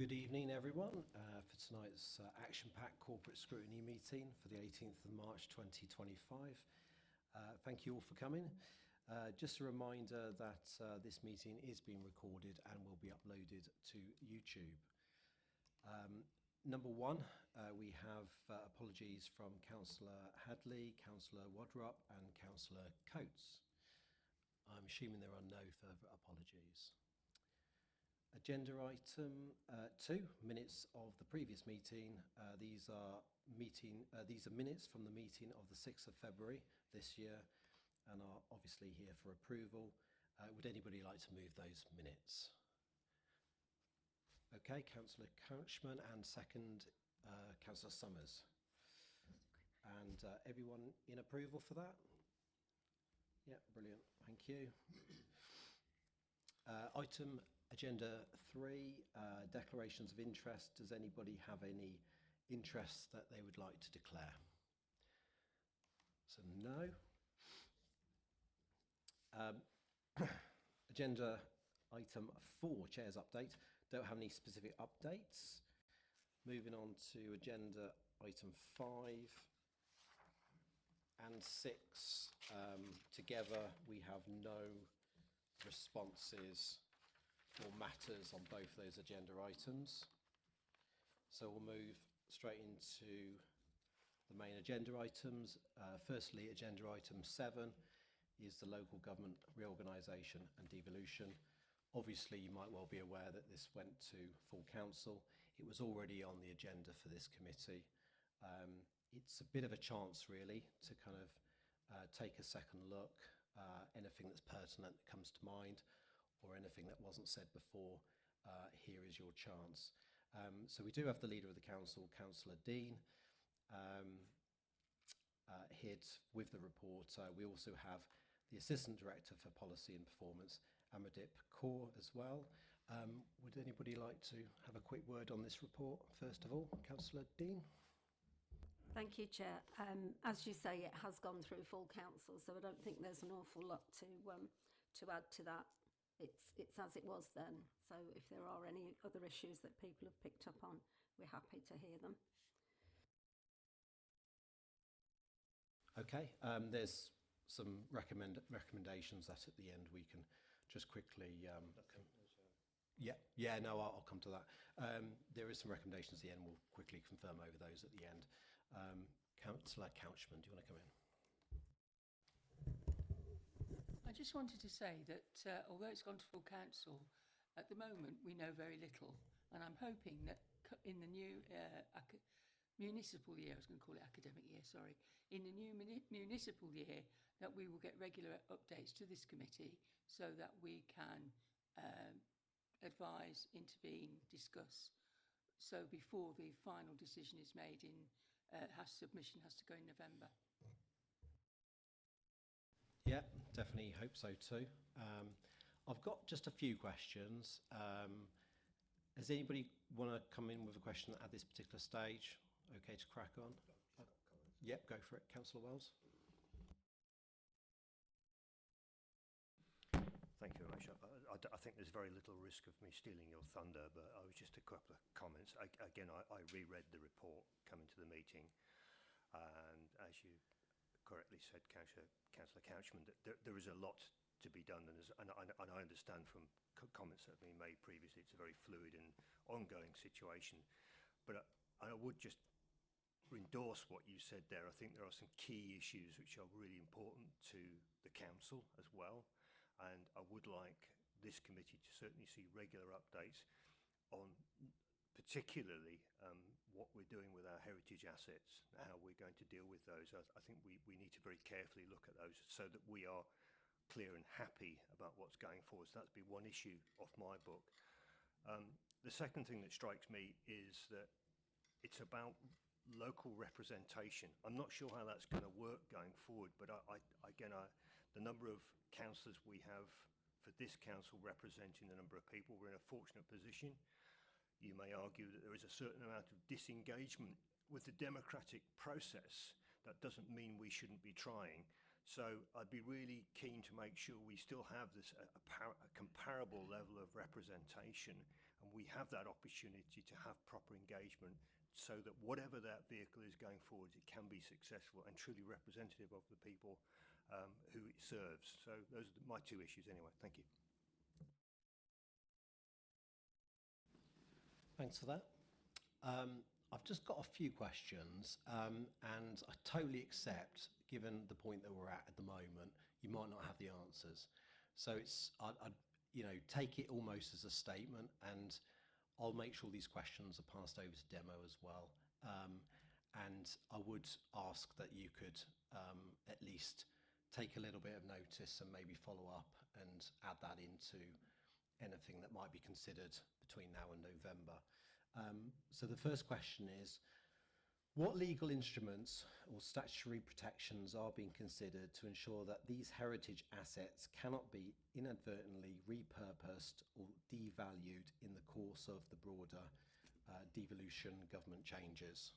Good evening, everyone, for tonight's action-packed corporate scrutiny meeting for the 18th of March 2025. Thank you all for coming. Just a reminder that this meeting is being recorded and will be uploaded to YouTube. Number one, we have apologies from Councillor Hadley, Councillor Wadrup and Councillor Coates. I'm assuming there are no further apologies. Agenda item 2, minutes of the previous meeting. These are minutes from the meeting of the 6th of February this year and are obviously here for approval. Would anybody like to move those minutes? Okay, Councillor Couchman, and second, Councillor Summers. And everyone in approval for that? Yeah, brilliant, thank you. Item Agenda 3, declarations of interest. Does anybody have any interests that they would like to declare? So no. Agenda item 4, Chair's update. Don't have any specific updates. Moving on to agenda item 5 and 6. Together we have no responses or matters on both those agenda items. So we'll move straight into the main agenda items. Firstly, agenda item 7 is the local government reorganisation and devolution. Obviously, you might well be aware that this went to full council. It was already on the agenda for this committee. It's a bit of a chance really to kind of take a second look. Anything that's pertinent that comes to mind, or anything that wasn't said before, here is your chance. So we do have the leader of the council, Councillor Dean, here with the report. We also have the Assistant Director for Policy and Performance, Amadip Kaur, as well. Would anybody like to have a quick word on this report? First of all, Councillor Dean. Thank you, Chair. As you say, it has gone through full council, so I don't think there's an awful lot to add to that. It's as it was then. So if there are any other issues that people have picked up on, we're happy to hear them. Okay, there's some recommendations that at the end we can just quickly. I'll come to that. There is some recommendations at the end. We'll quickly confirm over those at the end. Councillor Couchman, do you want to come in? I just wanted to say that although it's gone to full council, at the moment we know very little, and I'm hoping that in the new municipal year, I was going to call it academic year, sorry, in the new municipal year, that we will get regular updates to this committee so that we can advise, intervene, discuss. So before the final decision is made, submission has to go in November. Yeah, definitely hope so too. I've got just a few questions. Does anybody want to come in with a question at this particular stage? Okay to crack on? Yep, go for it. Councillor Wells. Thank you very much. I think there's very little risk of me stealing your thunder, but I was just a couple of comments. I reread the report coming to the meeting, and as you correctly said, Councillor Couchman, that there is a lot to be done, and I understand from comments that have been made previously, it's a very fluid and ongoing situation. But I would just endorse what you said there. I think there are some key issues which are really important to the council as well, and I would like this committee to certainly see regular updates on particularly what we're doing with our heritage assets, how we're going to deal with those. I think we need to very carefully look at those so that we are clear and happy about what's going forward. So that'd be one issue off my book. The second thing that strikes me is that it's about local representation. I'm not sure how that's going to work going forward, but the number of councillors we have for this council representing the number of people, we're in a fortunate position. You may argue that there is a certain amount of disengagement with the democratic process. That doesn't mean we shouldn't be trying So I'd be really keen to make sure we still have this a comparable level of representation, and we have that opportunity to have proper engagement, so that whatever that vehicle is going forward, it can be successful and truly representative of the people who it serves. So those are my two issues anyway. Thank you. Thanks for that. I've just got a few questions, and I totally accept, given the point that we're at the moment, you might not have the answers. So I'd take it almost as a statement, and I'll make sure these questions are passed over to Demo as well. And I would ask that you could at least take a little bit of notice and maybe follow up and add that into anything that might be considered between now and November. So the first question is, what legal instruments or statutory protections are being considered to ensure that these heritage assets cannot be inadvertently repurposed or devalued in the course of the broader devolution government changes?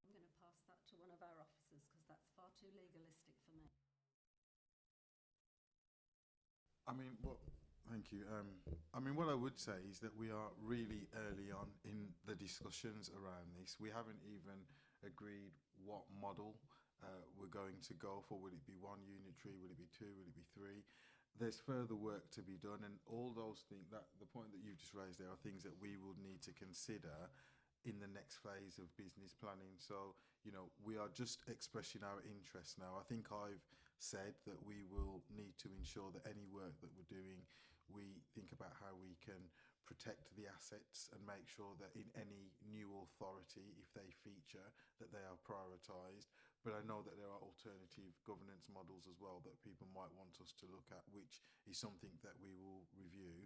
I'm going to pass that to one of our officers because that's far too legalistic for me. Thank you. What I would say is that we are really early on in the discussions around this. We haven't even agreed what model we're going to go for. Will it be one unitary? Will it be two? Will it be three? There's further work to be done, and all those things, that the point that you've just raised there, are things that we will need to consider in the next phase of business planning. So, we are just expressing our interest now. I think I've said that we will need to ensure that any work that we're doing, we think about how we can protect the assets and make sure that in any new authority, if they feature, that they are prioritised. But I know that there are alternative governance models as well that people might want us to look at, which is something that we will review.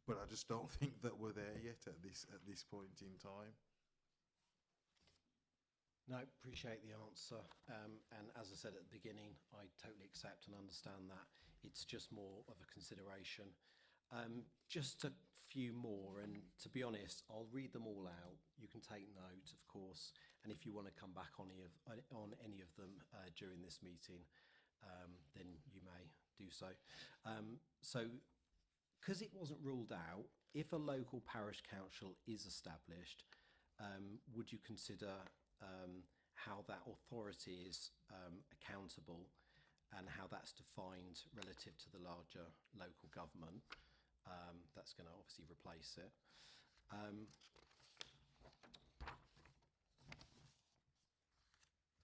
But I just don't think that we're there yet at this point in time. No, appreciate the answer. And as I said at the beginning, I totally accept and understand that. It's just more of a consideration. Just a few more, and to be honest, I'll read them all out. You can take note, of course, and if you want to come back on any of them during this meeting, then you may do so. So, because it wasn't ruled out, if a local parish council is established, would you consider how that authority is accountable and how that's defined relative to the larger local government? That's going to obviously replace it.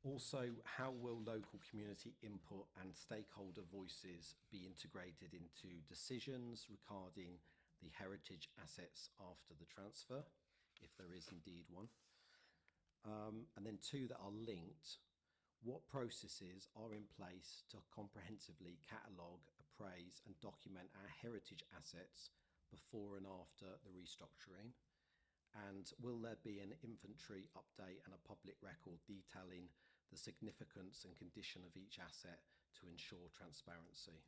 Also, how will local community input and stakeholder voices be integrated into decisions regarding the heritage assets after the transfer, if there is indeed one? And then two that are linked, what processes are in place to comprehensively catalogue, appraise and document our heritage assets before and after the restructuring? And will there be an inventory update and a public record detailing the significance and condition of each asset to ensure transparency?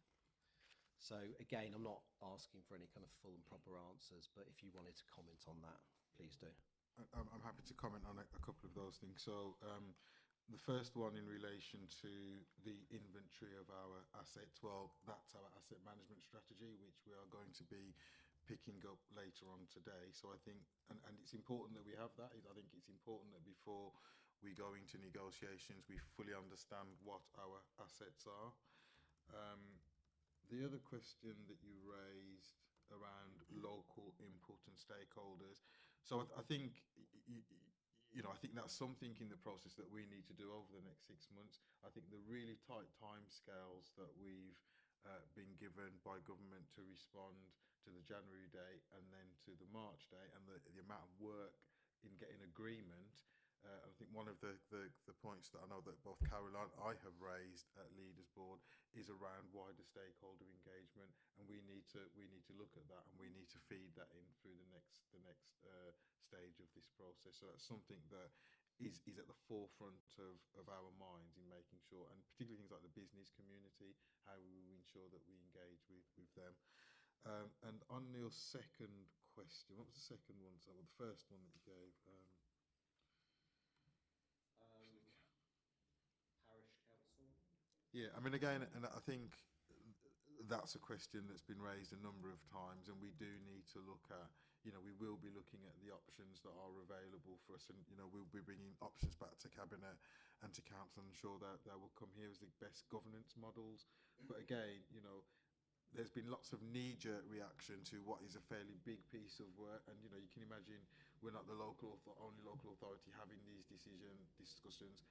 So again, I'm not asking for any kind of full and proper answers, but if you wanted to comment on that, please do. I'm happy to comment on a couple of those things. So the first one in relation to the inventory of our assets, well, that's our asset management strategy, which we are going to be picking up later on today. So I think, and it's important that we have that. I think it's important that before we go into negotiations, we fully understand what our assets are. The other question that you raised around local input and stakeholders. So I think, I think that's something in the process that we need to do over the next 6 months. I think the really tight timescales that we've been given by government to respond to the January date and then to the March date, and the amount of work in getting agreement. I think one of the points that I know that both Carol and I have raised at Leaders Board is around wider stakeholder engagement, and we need to look at that, and we need to feed that in through the next stage of this process. So that's something that is at the forefront of our minds in making sure, and particularly things like the business community, how we ensure that we engage with them. And on your second question, what was the second one? So, well, the first one that you gave. Yeah, I mean, again, and I think that's a question that's been raised a number of times, and we do need to look at, we will be looking at the options that are available for us, and, we'll be bringing options back to Cabinet and to Council and ensure that they will come here as the best governance models. But again, there's been lots of knee-jerk reaction to what is a fairly big piece of work, and you can imagine we're not the only local authority having these discussions,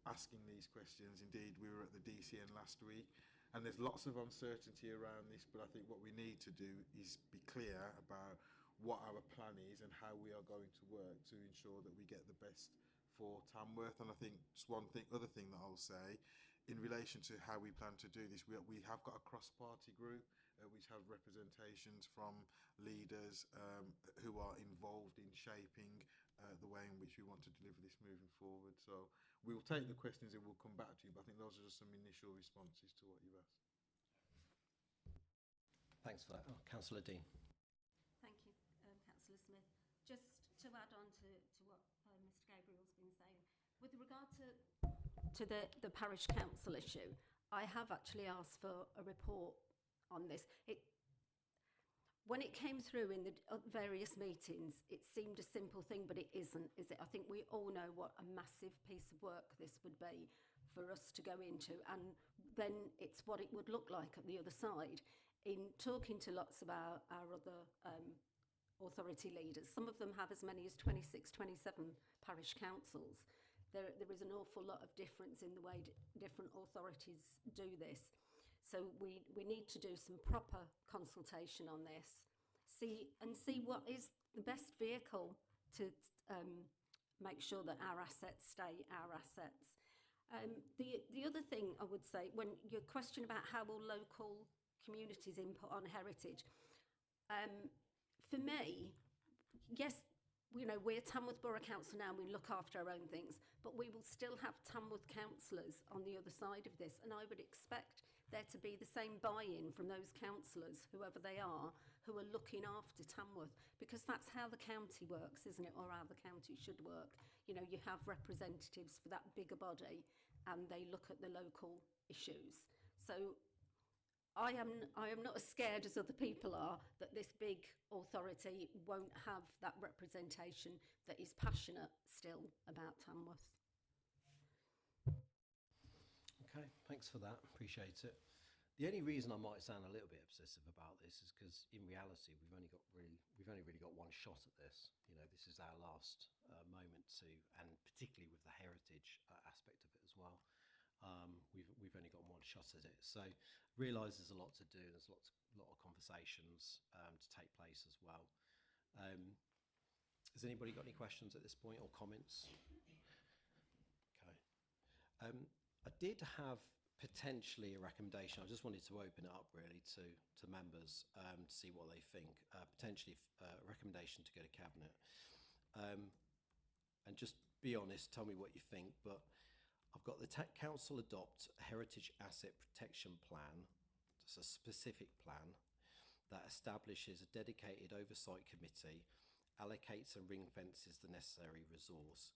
asking these questions. Indeed, we were at the DCN last week, and there's lots of uncertainty around this, but I think what we need to do is be clear about what our plan is and how we are going to work to ensure that we get the best for Tamworth. And I think just other thing that I'll say, in relation to how we plan to do this, we have got a cross-party group which have representations from leaders who are involved in shaping the way in which we want to deliver this moving forward. So we will take the questions and we'll come back to you, but I think those are just some initial responses to what you've asked. Thanks for that. Councillor Dean. Thank you, Councillor Smith. Just to add on to what Mr Gabriel's been saying, with regard to the parish council issue, I have actually asked for a report on this. When it came through in the various meetings, it seemed a simple thing, but it isn't, is it? I think we all know what a massive piece of work this would be for us to go into, and then it's what it would look like at the other side. In talking to lots of our other authority leaders, some of them have as many as 26, 27 parish councils. There is an awful lot of difference in the way different authorities do this. So we need to do some proper consultation on this, see what is the best vehicle to make sure that our assets stay our assets. The other thing I would say, when your question about how will local communities input on heritage, for me, yes, we're Tamworth Borough Council now, and we look after our own things, but we will still have Tamworth councillors on the other side of this, and I would expect there to be the same buy-in from those councillors, whoever they are, who are looking after Tamworth, because that's how the county works, isn't it, or how the county should work. You have representatives for that bigger body, and they look at the local issues. So I am not as scared as other people are that this big authority won't have that representation that is passionate still about Tamworth. Okay, thanks for that. Appreciate it. The only reason I might sound a little bit obsessive about this is because in reality we've only really got one shot at this. This is our last moment to, and particularly with the heritage aspect of it as well. We've only got one shot at it. So realise there's a lot to do. There's a lot of conversations to take place as well. Has anybody got any questions at this point or comments? Okay. I did have potentially a recommendation. I just wanted to open it up really to members to see what they think. Potentially a recommendation to go to Cabinet. And just be honest, tell me what you think. But I've got the Council adopt a Heritage Asset Protection Plan. It's a specific plan that establishes a dedicated oversight committee, allocates and ring fences the necessary resource,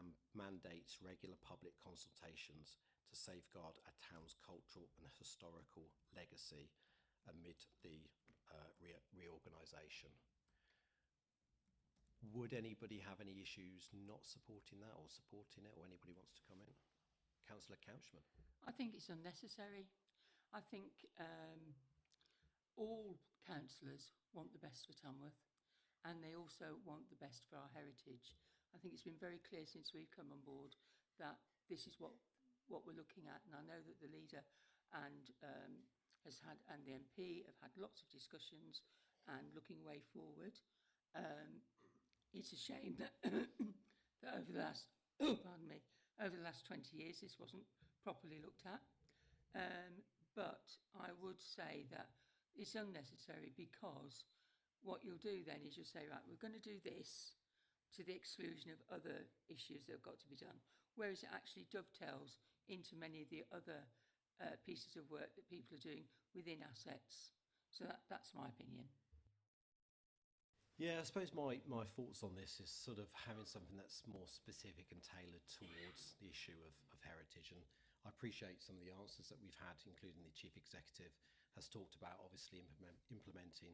and mandates regular public consultations to safeguard a town's cultural and historical legacy amid the reorganisation. Would anybody have any issues not supporting that or supporting it, or anybody wants to comment? Councillor Couchman. I think it's unnecessary. I think all councillors want the best for Tamworth, and they also want the best for our heritage. I think it's been very clear since we've come on board that this is what we're looking at, and I know that the leader and the MP have had lots of discussions and looking way forward. It's a shame that that over the last over the last 20 years this wasn't properly looked at. But I would say that it's unnecessary, because what you'll do then is you'll say, right, we're going to do this to the exclusion of other issues that have got to be done, whereas it actually dovetails into many of the other pieces of work that people are doing within assets. So that's my opinion. Yeah, I suppose my thoughts on this is sort of having something that's more specific and tailored towards the issue of heritage. And I appreciate some of the answers that we've had, including the chief executive has talked about obviously implementing,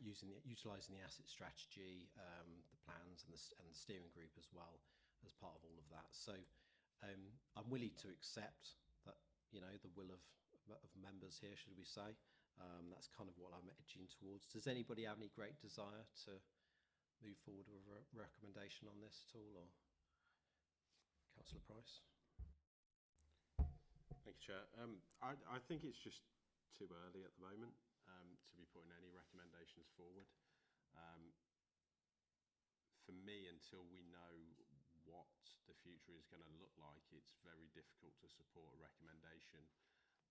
utilising the asset strategy, the plans and the steering group as well as part of all of that. So I'm willing to accept that, the will of members here, should we say. That's kind of what I'm edging towards. Does anybody have any great desire to move forward with a recommendation on this at all, or Councillor Price? Thank you, Chair. I think it's just too early at the moment to be putting any recommendations forward. For me, until we know what the future is going to look like, it's very difficult to support a recommendation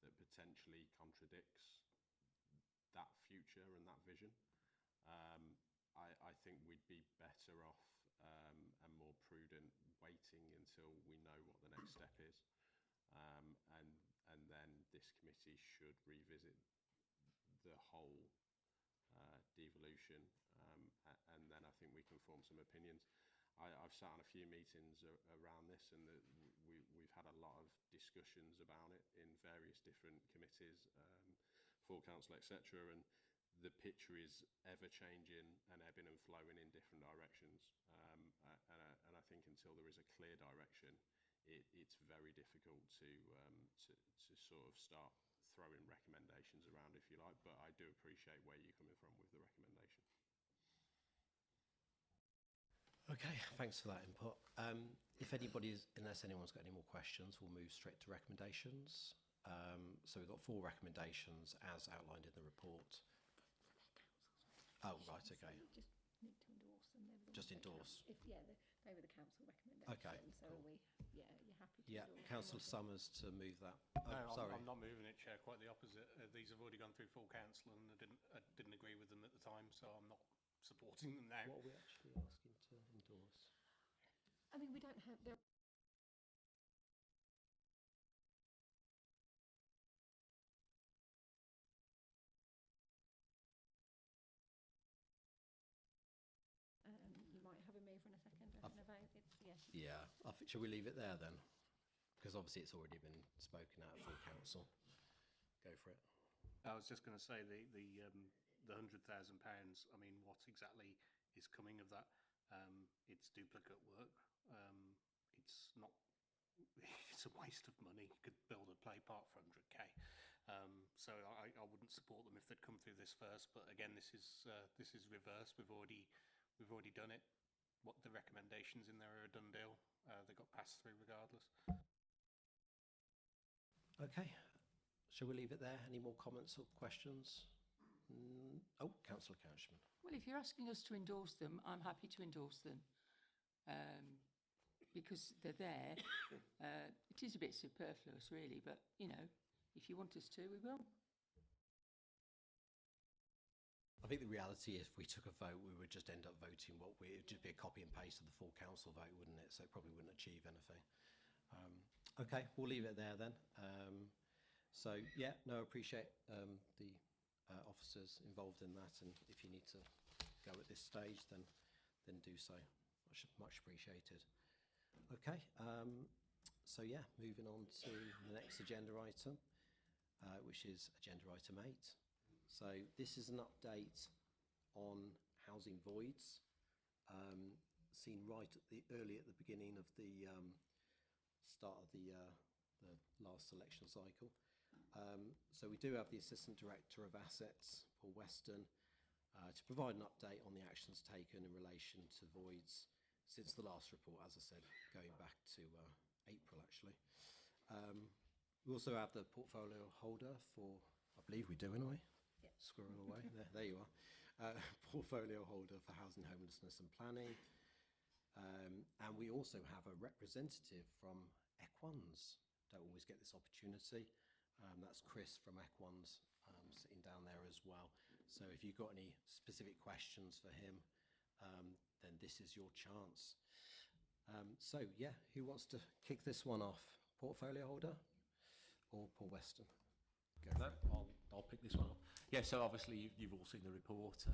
that potentially contradicts that future and that vision. I think we'd be better off and more prudent waiting until we know what the next step is. And then this committee should revisit the whole devolution, and then I think we can form some opinions. I've sat on a few meetings around this, and we've had a lot of discussions about it in various different committees, full council, etc. And the picture is ever changing and ebbing and flowing in different directions. And I think until there is a clear direction, it's very difficult to sort of start throwing recommendations around, if you like. But I do appreciate where you're coming from with the recommendation. Okay, thanks for that input. Unless anyone's got any more questions, we'll move straight to recommendations. So we've got 4 recommendations as outlined in the report. Oh, right, okay. So you just need to endorse them. Just endorse. They were the council recommendations. Okay, so cool. you're happy to Yeah, endorse Councillor them? Summers to move that. No, Sorry. I'm not moving it, Chair. Quite the opposite. These have already gone through full council, and I didn't agree with them at the time, so I'm not supporting them now. What are we actually asking to endorse? I mean, we don't have... you might have a move in a second and a vote. Yeah, shall we leave it there then? Because obviously it's already been spoken out at full council. Go for it. I was just going to say the £100,000. I mean, what exactly is coming of that? It's duplicate work. It's not. It's a waste of money. You could build a play park for 100k. So I wouldn't support them if they'd come through this first. But again, this is reversed. We've already done it. What the recommendations in there are a done deal. They got passed through regardless. Okay, shall we leave it there? Any more comments or questions? Oh, Councillor Couchman. Well, if you're asking us to endorse them, I'm happy to endorse them because they're there. It is a bit superfluous, really, but, if you want us to, we will. I think the reality is if we took a vote, we would just end up voting it would just be a copy and paste of the full council vote, wouldn't it? So it probably wouldn't achieve anything. Okay, we'll leave it there then. So yeah, no, I appreciate the officers involved in that, and if you need to go at this stage, then do so. Much appreciated. Okay, so yeah, moving on to the next agenda item, which is agenda item 8. So this is an update on housing voids, seen early at the beginning of the start of the last election cycle. So we do have the Assistant Director of Assets, Paul Weston, to provide an update on the actions taken in relation to voids since the last report, as I said, going back to April actually. We also have the portfolio holder for, I believe we do anyway. Yep. Squirrel away. There you are. Portfolio holder for housing, homelessness and planning. And we also have a representative from Equans. Don't always get this opportunity. That's Chris from Equans sitting down there as well. So if you've got any specific questions for him, then this is your chance. So yeah, who wants to kick this one off? Portfolio holder or Paul Weston? Go for it. I'll pick this one up. Yeah, so obviously you've all seen the report.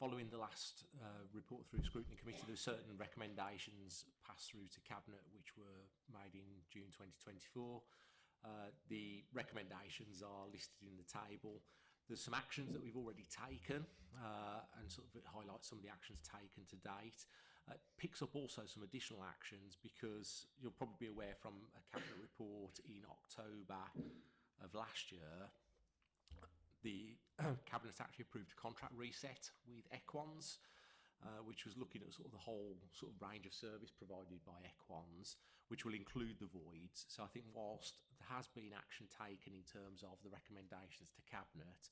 following the last report through Scrutiny Committee, there were certain recommendations passed through to Cabinet which were made in June 2024. The recommendations are listed in the table. There's some actions that we've already taken and sort of highlight some of the actions taken to date. Picks up also some additional actions because you'll probably be aware from a Cabinet report in October of last year, the Cabinet actually approved a contract reset with Equans, which was looking at sort of the whole sort of range of service provided by Equans, which will include the voids. So I think whilst there has been action taken in terms of the recommendations to Cabinet,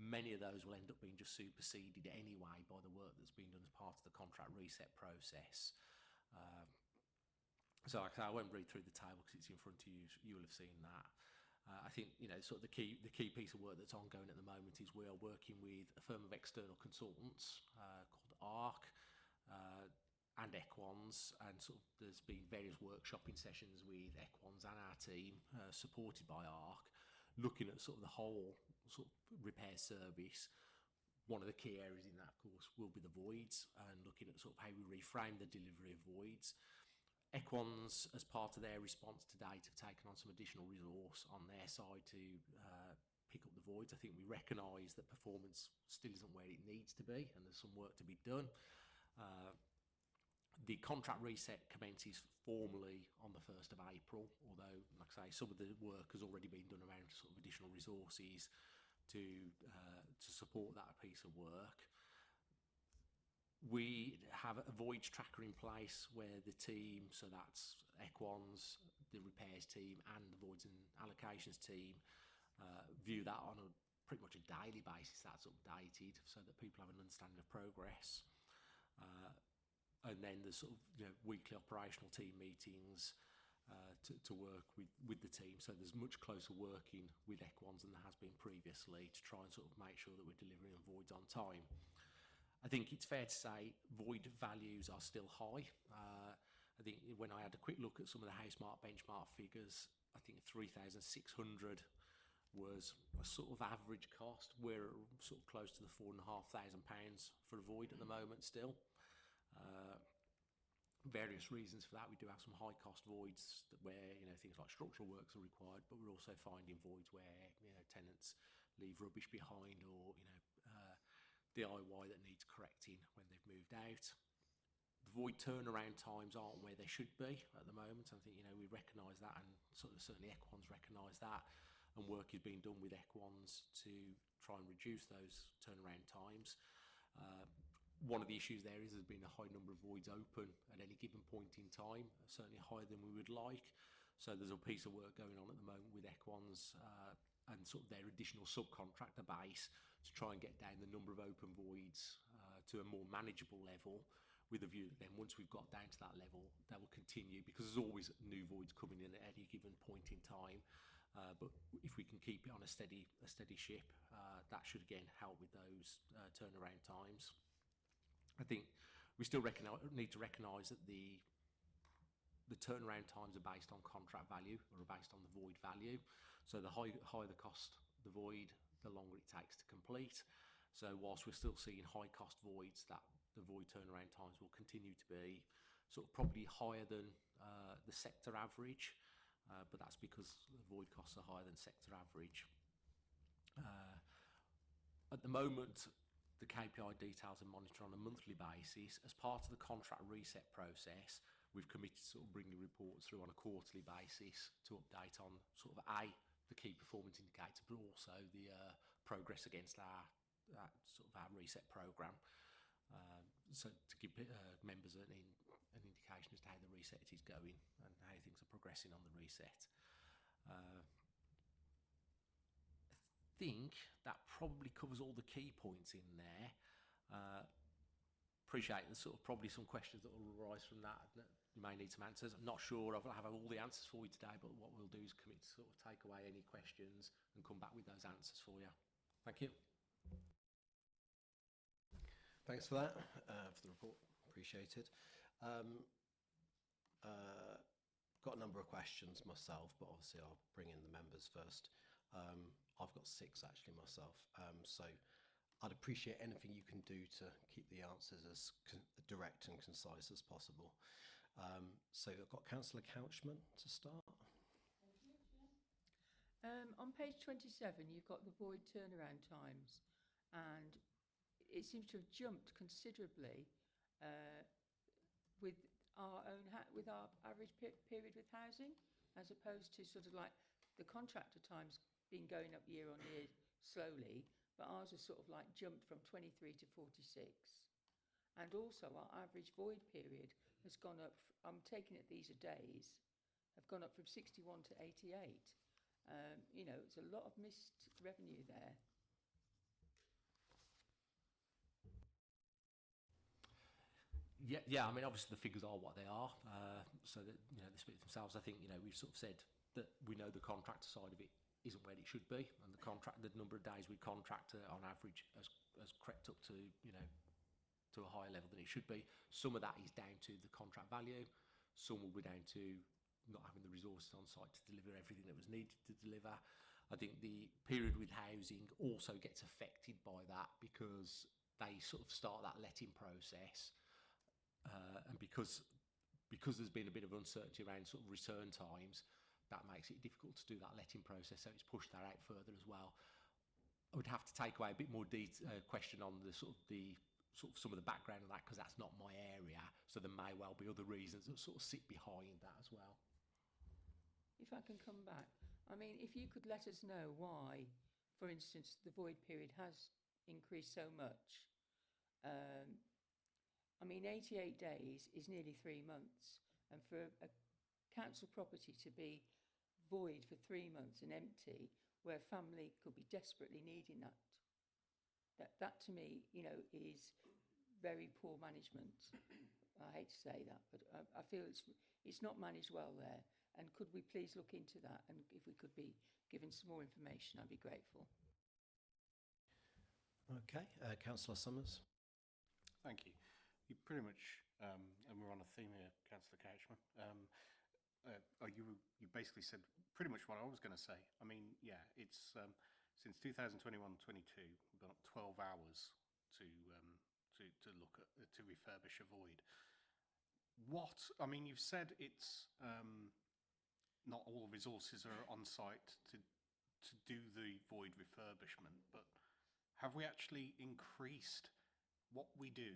many of those will end up being just superseded anyway by the work that's been done as part of the contract reset process. So like I say, I won't read through the table because it's in front of you. You will have seen that. I think sort of the key piece of work that's ongoing at the moment is we are working with a firm of external consultants called ARC and Equans, and sort of there's been various workshopping sessions with Equans and our team supported by ARC, looking at sort of the whole sort of repair service. One of the key areas in that, of course, will be the voids, and looking at sort of how we reframe the delivery of voids. Equans, as part of their response to date, have taken on some additional resource on their side to pick up the voids. I think we recognise that performance still isn't where it needs to be, and there's some work to be done. The contract reset commences formally on the 1st of April, although, like I say, some of the work has already been done around sort of additional resources to support that piece of work. We have a voids tracker in place where the team, so that's Equans, the repairs team and the voids and allocations team, view that on a pretty much a daily basis. That's updated so that people have an understanding of progress. And then there's sort of weekly operational team meetings to work with the team. So there's much closer working with Equans than there has been previously to try and sort of make sure that we're delivering voids on time. I think it's fair to say void values are still high. I think when I had a quick look at some of the Housemarque benchmark figures, I think 3,600 was a sort of average cost. We're sort of close to the £4,500 for a void at the moment still. Various reasons for that. We do have some high cost voids where things like structural works are required, but we're also finding voids where tenants leave rubbish behind or DIY that needs correcting when they've moved out. The void turnaround times aren't where they should be at the moment. I think we recognise that, and certainly Equans recognise that, and work is being done with Equans to try and reduce those turnaround times. One of the issues there is there's been a high number of voids open at any given point in time, certainly higher than we would like. So there's a piece of work going on at the moment with Equans and sort of their additional subcontractor base to try and get down the number of open voids to a more manageable level, with a view that then once we've got down to that level, they will continue, because there's always new voids coming in at any given point in time. But if we can keep it on a steady ship, that should again help with those turnaround times. I think we still need to recognise that the turnaround times are based on contract value or are based on the void value. So the higher the cost the void, the longer it takes to complete. So whilst we're still seeing high cost voids, that the void turnaround times will continue to be sort of probably higher than the sector average, but that's because the void costs are higher than sector average. At the moment, the KPI details are monitored on a monthly basis. As part of the contract reset process, we've committed to sort of bringing reports through on a quarterly basis to update on sort of the key performance indicator, but also the progress against our reset programme. So to give members an indication as to how the reset is going and how things are progressing on the reset. I think that probably covers all the key points in there. Appreciate there's sort of probably some questions that will arise from that you may need some answers. I'm not sure I'll have all the answers for you today, but what we'll do is commit to sort of take away any questions and come back with those answers for you. Thank you. Thanks for that, for the report. Appreciated. Got a number of questions myself, but obviously I'll bring in the members first. I've got 6 actually myself. So I'd appreciate anything you can do to keep the answers as direct and concise as possible. So I've got Councillor Couchman to start. On page 27, you've got the void turnaround times, and it seems to have jumped considerably with our average period with housing, as opposed to sort of like the contractor times been going up year on year slowly, but ours has sort of like jumped from 23 to 46. And also our average void period has gone up, I'm taking it these are days, have gone up from 61 to 88. You know, it's a lot of missed revenue there. Yeah. I mean, obviously the figures are what they are, so that you know they speak for themselves. I think we've sort of said that we know the contractor side of it isn't where it should be, and the number of days we contractor on average has crept up to to a higher level than it should be. Some of that is down to the contract value. Some will be down to not having the resources on site to deliver everything that was needed to deliver. I think the period with housing also gets affected by that because they sort of start that letting process, and because there's been a bit of uncertainty around sort of return times, that makes it difficult to do that letting process. So it's pushed that out further as well. I would have to take away a bit more question on the sort of some of the background of that, because that's not my area. So there may well be other reasons that sort of sit behind that as well. If I can come back, I mean, if you could let us know why, for instance, the void period has increased so much. I mean, 88 days is nearly 3 months, and for a council property to be void for 3 months and empty, where a family could be desperately needing that to me, is very poor management. I hate to say that, but I feel it's not managed well there. And could we please look into that? And if we could be given some more information, I'd be grateful. Okay, Councillor Summers. Thank you. You pretty much, and we're on a theme here, Councillor Couchman. You basically said pretty much what I was going to say. I mean, yeah, it's since 2021-22, we've gone up 12 hours to look at to refurbish a void. I mean, you've said it's not all resources are on site to do the void refurbishment, but have we actually increased what we do?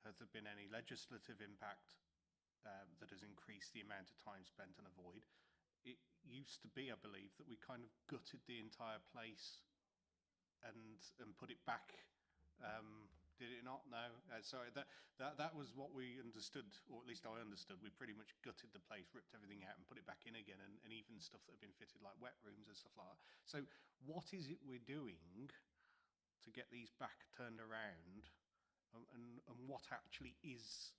Has there been any legislative impact that has increased the amount of time spent on a void? It used to be, I believe, that we kind of gutted the entire place and put it back. Did it not? No. Sorry, that was what we understood, or at least I understood. We pretty much gutted the place, ripped everything out and put it back in again, and even stuff that had been fitted like wet rooms and stuff like that. So what is it we're doing to get these back turned around, and what actually is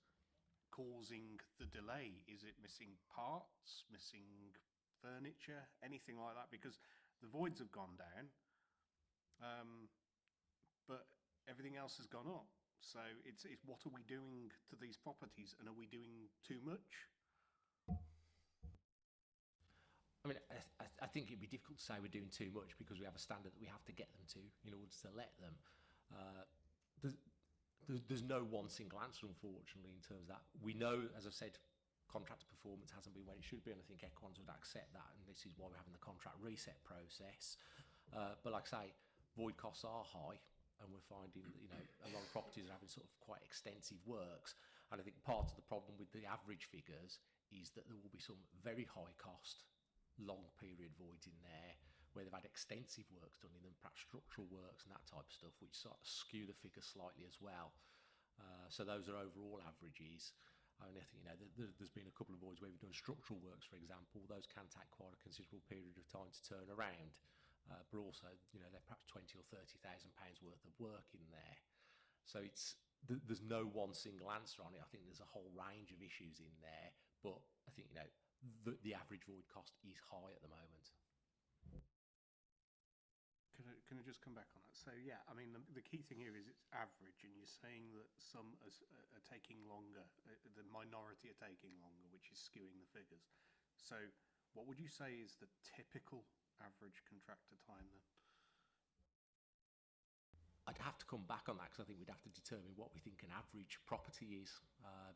causing the delay? Is it missing parts, missing furniture, anything like that? Because the voids have gone down, but everything else has gone up. So it's what are we doing to these properties, and are we doing too much? I mean, I think it'd be difficult to say we're doing too much because we have a standard that we have to get them to in order to let them. There's no one single answer, unfortunately, in terms of that. We know, as I've said, contractor performance hasn't been where it should be, and I think Equans would accept that, and this is why we're having the contract reset process. But like I say, void costs are high, and we're finding that a lot of properties are having sort of quite extensive works, and I think part of the problem with the average figures is that there will be some very high cost long period voids in there where they've had extensive works done in them, perhaps structural works and that type of stuff, which sort of skew the figures slightly as well. So those are overall averages. I mean, I think there's been a couple of voids where we've done structural works, for example. Those can take quite a considerable period of time to turn around, but also they're perhaps £20,000 or £30,000 worth of work in there. So there's no one single answer on it. I think there's a whole range of issues in there, but I think the average void cost is high at the moment. Can I just come back on that? So yeah, I mean the key thing here is it's average, and you're saying that some are taking longer, the minority are taking longer, which is skewing the figures. So what would you say is the typical average contractor time then? I'd have to come back on that because I think we'd have to determine what we think an average property is.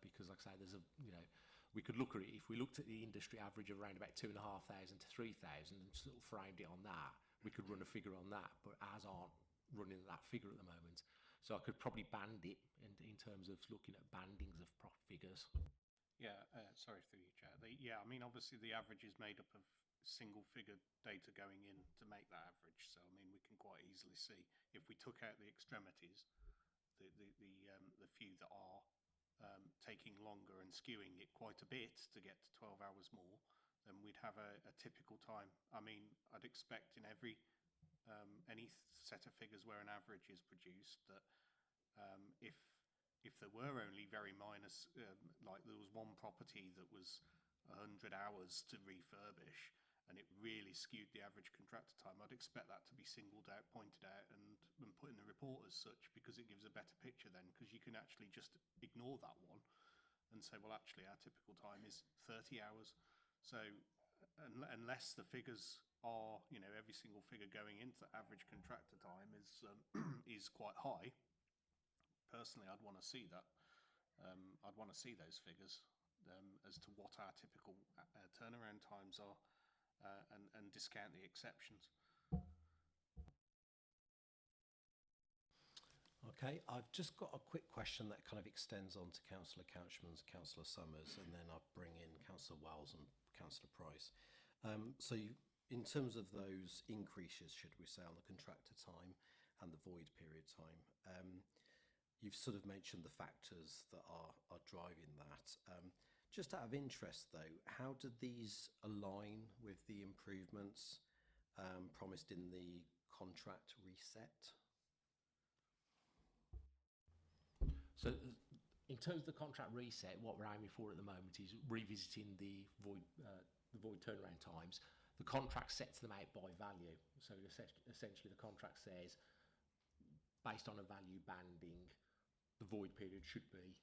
Because, like I say, there's a, you know, we could look at it, if we looked at the industry average of around about 2,500 to 3,000 and sort of framed it on that, we could run a figure on that, but ours aren't running that figure at the moment. So I could probably band it in terms of looking at bandings of figures. Yeah, sorry through you, Chair. Yeah, I mean, obviously the average is made up of single figure data going in to make that average. So, I mean, we can quite easily see if we took out the extremities, the few that are taking longer and skewing it quite a bit to get to 12 hours more, then we'd have a typical time. I mean, I'd expect in every any set of figures where an average is produced that if there were only very minor, like there was one property that was 100 hours to refurbish and it really skewed the average contractor time, I'd expect that to be singled out, pointed out and put in the report as such, because it gives a better picture then, because you can actually just ignore that one and say, well, actually our typical time is 30 hours. So unless the figures are, you know, every single figure going into average contractor time is is quite high, personally I'd want to see that. I'd want to see those figures as to what our typical turnaround times are, and discount the exceptions. Okay, I've just got a quick question that kind of extends on to Councillor Couchman's, Councillor Summers, and then I'll bring in Councillor Wells and Councillor Price. So in terms of those increases, should we say, on the contractor time and the void period time, you've sort of mentioned the factors that are driving that. Just out of interest though, how did these align with the improvements promised in the contract reset? So in terms of the contract reset, what we're aiming for at the moment is revisiting the void turnaround times. The contract sets them out by value. So essentially the contract says, based on a value banding, the void period should be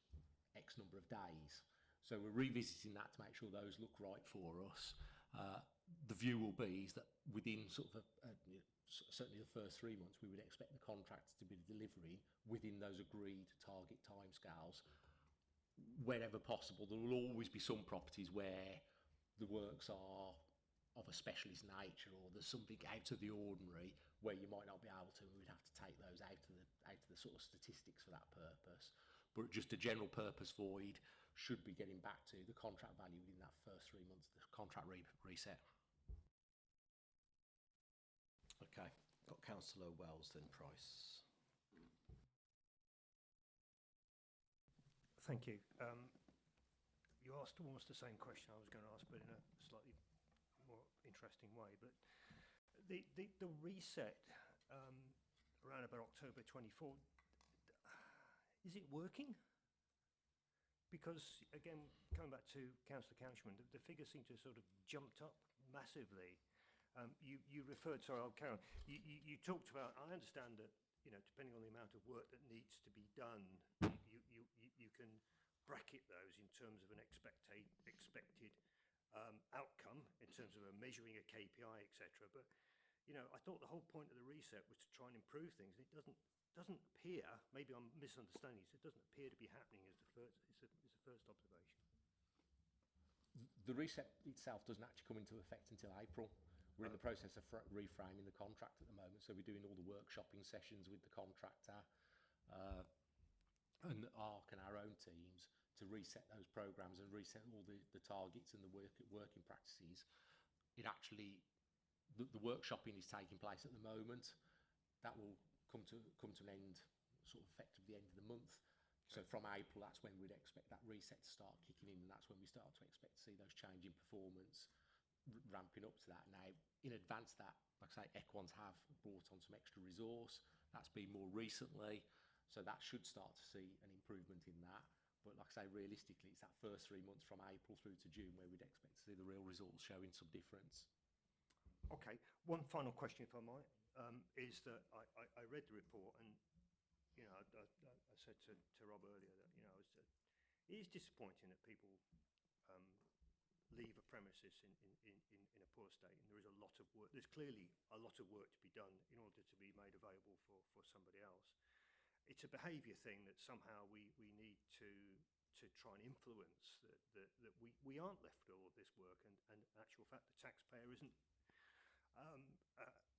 X number of days. So we're revisiting that to make sure those look right for us. The view will be is that within sort of certainly the first 3 months, we would expect the contracts to be delivering within those agreed target timescales. Wherever possible, there will always be some properties where the works are of a specialist nature, or there's something out of the ordinary where you might not be able to, and we'd have to take those out of the sort of statistics for that purpose. But just a general purpose void should be getting back to the contract value within that first 3 months, the contract reset. Okay, got Councillor Wells then Price. Thank you. You asked almost the same question I was going to ask, but in a slightly more interesting way. But the reset around about October 24, is it working? Because, again, coming back to Councillor Couchman, the figures seem to have sort of jumped up massively. You referred, sorry, I'll carry on. You talked about, I understand that, you know, depending on the amount of work that needs to be done, you can bracket those in terms of an expected outcome, in terms of measuring a KPI, etc. But, you know, I thought the whole point of the reset was to try and improve things, and it doesn't appear, maybe I'm misunderstanding this, it doesn't appear to be happening as the first observation. The reset itself doesn't actually come into effect until April. We're in the process of reframing the contract at the moment, so we're doing all the workshopping sessions with the contractor and ARC and our own teams to reset those programs and reset all the targets and the working practices. It actually, the workshopping is taking place at the moment. That will come to an end sort of effectively the end of the month. So from April, that's when we'd expect that reset to start kicking in, and that's when we start to expect to see those change in performance ramping up to that. Now, in advance of that, like I say, Equans have brought on some extra resource. That's been more recently, so that should start to see an improvement in that. But like I say, realistically, it's that first 3 months from April through to June where we'd expect to see the real results showing some difference. Okay, one final question, if I might, is that I read the report, and you know, I said to Rob earlier that, you know, it is disappointing that people leave a premises in a poor state, and there is a lot of work. There's clearly a lot of work to be done in order to be made available for somebody else. It's a behaviour thing that somehow we need to try and influence, that we aren't left with all of this work, and in actual fact the taxpayer isn't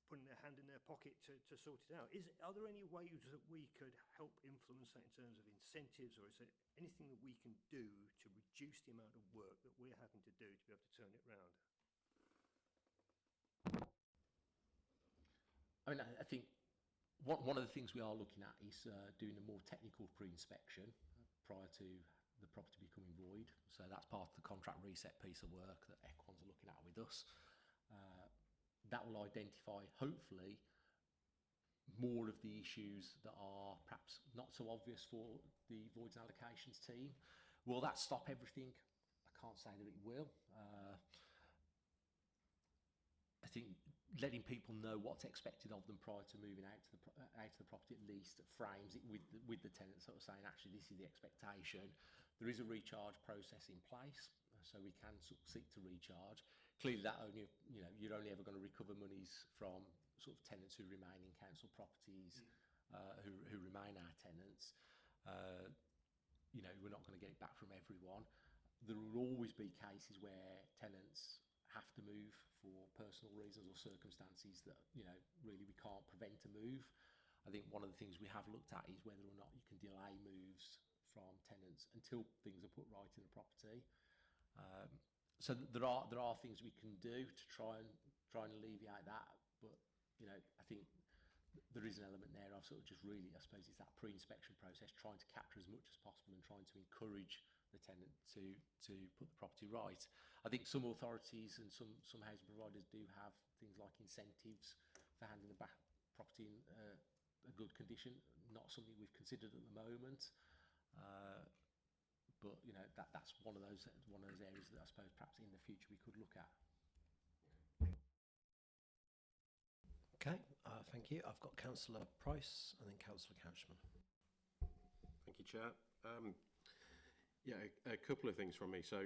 putting their hand in their pocket to sort it out. Are there any ways that we could help influence that in terms of incentives, or is there anything that we can do to reduce the amount of work that we're having to do to be able to turn it round? I mean, I think one of the things we are looking at is doing a more technical pre-inspection prior to the property becoming void. So that's part of the contract reset piece of work that Equans are looking at with us. That will identify, hopefully, more of the issues that are perhaps not so obvious for the voids and allocations team. Will that stop everything? I can't say that it will. I think letting people know what's expected of them prior to moving out to the property at least frames it with the tenant, sort of saying, actually, this is the expectation. There is a recharge process in place, so we can sort of seek to recharge. Clearly, that only, you're only ever going to recover monies from sort of tenants who remain in council properties, who remain our tenants. We're not going to get it back from everyone. There will always be cases where tenants have to move for personal reasons or circumstances that, really we can't prevent a move. I think one of the things we have looked at is whether or not you can delay moves from tenants until things are put right in the property. So there are things we can do to try and alleviate that, but I think there is an element there of sort of just really, I suppose, it's that pre-inspection process, trying to capture as much as possible and trying to encourage the tenant to put the property right. I think some authorities and some housing providers do have things like incentives for handing the property in a good condition. Not something we've considered at the moment. But that's one of those areas that I suppose perhaps in the future we could look at. Okay, thank you. I've got Councillor Price and then Councillor Couchman. Thank you, Chair. A couple of things from me. So,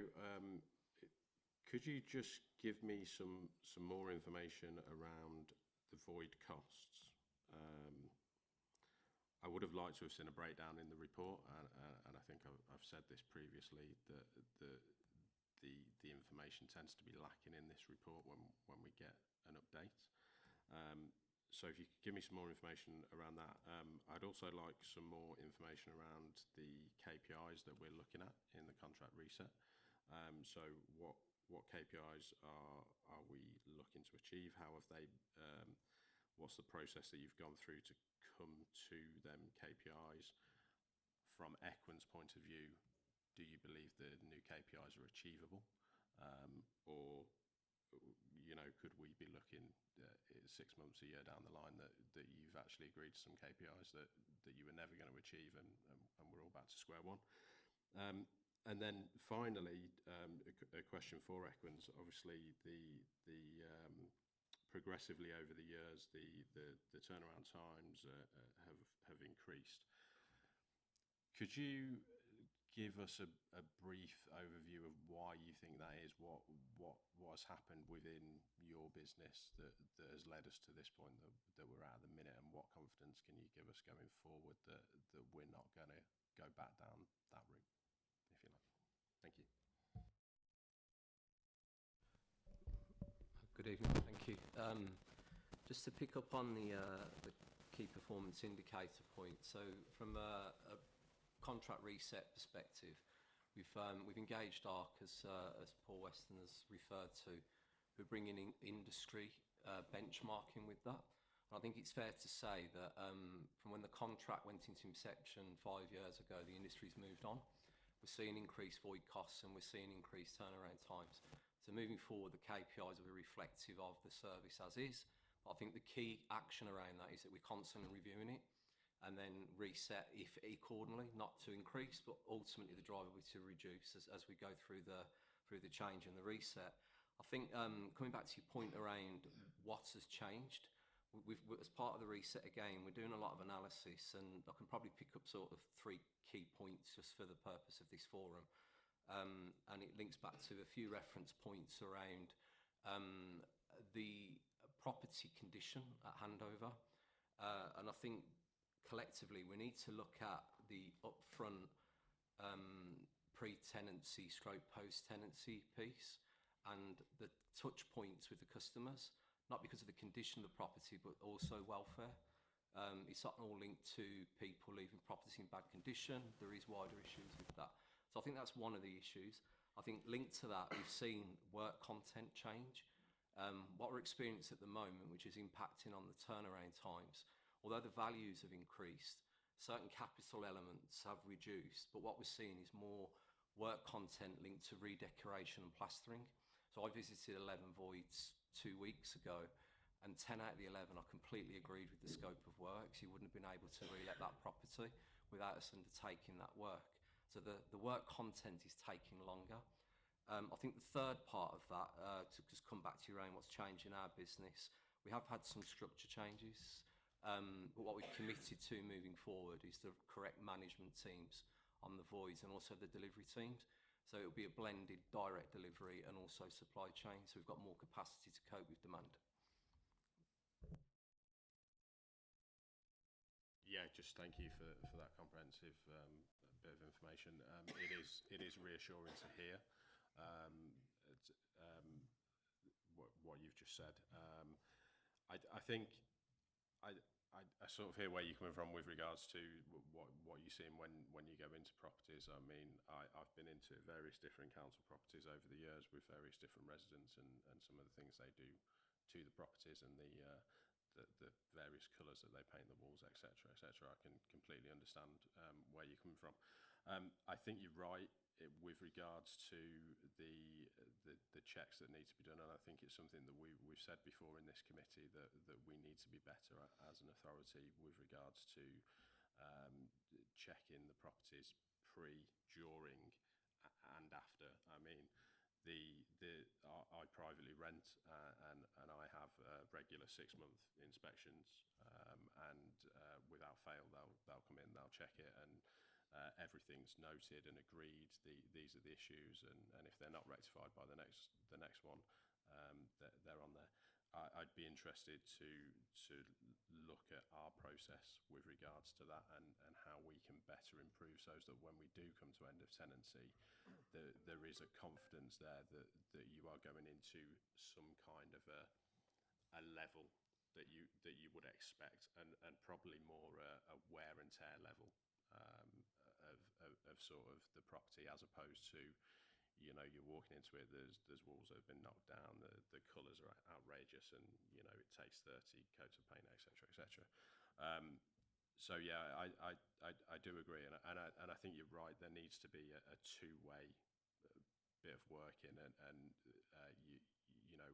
could you just give me some more information around the void costs? I would have liked to have seen a breakdown in the report, and I think I've said this previously, that the information tends to be lacking in this report when we get an update. So if you could give me some more information around that. I'd also like some more information around the KPIs that we're looking at in the contract reset. So what KPIs are we looking to achieve? How have they? What's the process that you've gone through to come to them KPIs? From Equans' point of view, do you believe the new KPIs are achievable, or could we be looking 6 months, a year down the line that you've actually agreed to some KPIs that you were never going to achieve, and we're all back to square one? And then finally, a question for Equans. Obviously, the progressively over the years, the turnaround times have increased. Could you give us a brief overview of why you think that is? What has happened within your business that has led us to this point that we're at the minute, and what confidence can you give us going forward that we're not going to go back down that route, if you like? Thank you. Good evening, thank you. Just to pick up on the key performance indicator point. So from a contract reset perspective, we've engaged ARC, as Paul Weston has referred to, who are bringing in industry benchmarking with that. And I think it's fair to say that from when the contract went into inception 5 years ago, the industry's moved on. We're seeing increased void costs and we're seeing increased turnaround times. So moving forward, the KPIs will be reflective of the service as is. But I think the key action around that is that we're constantly reviewing it and then reset if accordingly, not to increase, but ultimately the driver will be to reduce as we go through the change and the reset. I think coming back to your point around what has changed, as part of the reset again, we're doing a lot of analysis, and I can probably pick up sort of 3 key points just for the purpose of this forum. and it links back to a few reference points around the property condition at handover. And I think collectively we need to look at the upfront pre-tenancy stroke post-tenancy piece and the touch points with the customers, not because of the condition of the property, but also welfare. It's not all linked to people leaving property in bad condition. There is wider issues with that. So I think that's one of the issues. I think linked to that, we've seen work content change. What we're experiencing at the moment, which is impacting on the turnaround times, although the values have increased, certain capital elements have reduced, but what we're seeing is more work content linked to redecoration and plastering. So I visited 11 voids 2 weeks ago, and 10 out of the 11 I completely agreed with the scope of works. You wouldn't have been able to re-let that property without us undertaking that work. So the work content is taking longer. I think the third part of that, to just come back to your own, what's changed in our business, we have had some structure changes, but what we've committed to moving forward is the correct management teams on the voids and also the delivery teams. So it'll be a blended direct delivery and also supply chain, so we've got more capacity to cope with demand. Yeah, just thank you for that comprehensive bit of information. It is reassuring to hear what you've just said. I think I sort of hear where you're coming from with regards to what you're seeing when you go into properties. I mean, I've been into various different council properties over the years with various different residents and some of the things they do to the properties and the various colours that they paint the walls, etc., etc. I can completely understand where you're coming from. I think you're right with regards to the checks that need to be done, and I think it's something that we've said before in this committee that we need to be better at as an authority with regards to checking the properties pre, during, and after. I mean, I privately rent and I have regular 6-month inspections, and without fail they'll come in, they'll check it, and everything's noted and agreed. These are the issues, and if they're not rectified by the next one, they're on there. I'd be interested to look at our process with regards to that and how we can better improve so that when we do come to end of tenancy, there is a confidence there that you are going into some kind of a level that you would expect, and probably more a wear and tear level of sort of the property, as opposed to, you know, you're walking into it, there's walls that have been knocked down, the colours are outrageous, and you know it takes 30 coats of paint, etc., etc. So yeah, I do agree, and I think you're right. There needs to be a two-way bit of working, and you know,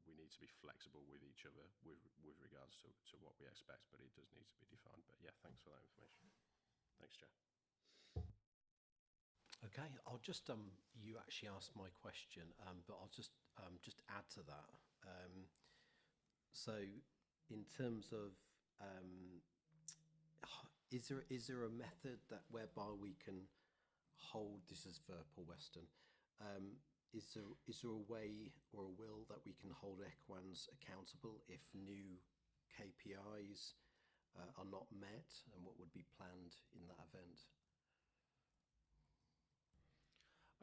we need to be flexible with each other with regards to what we expect, but it does need to be defined. But yeah, thanks for that information. Thanks, Chair. Okay, I'll just you actually asked my question, but I'll just add to that. So, in terms of, is there a method that whereby we can hold, this is for Paul Weston, is there a way or a will that we can hold Equans accountable if new KPIs are not met, and what would be planned in that event?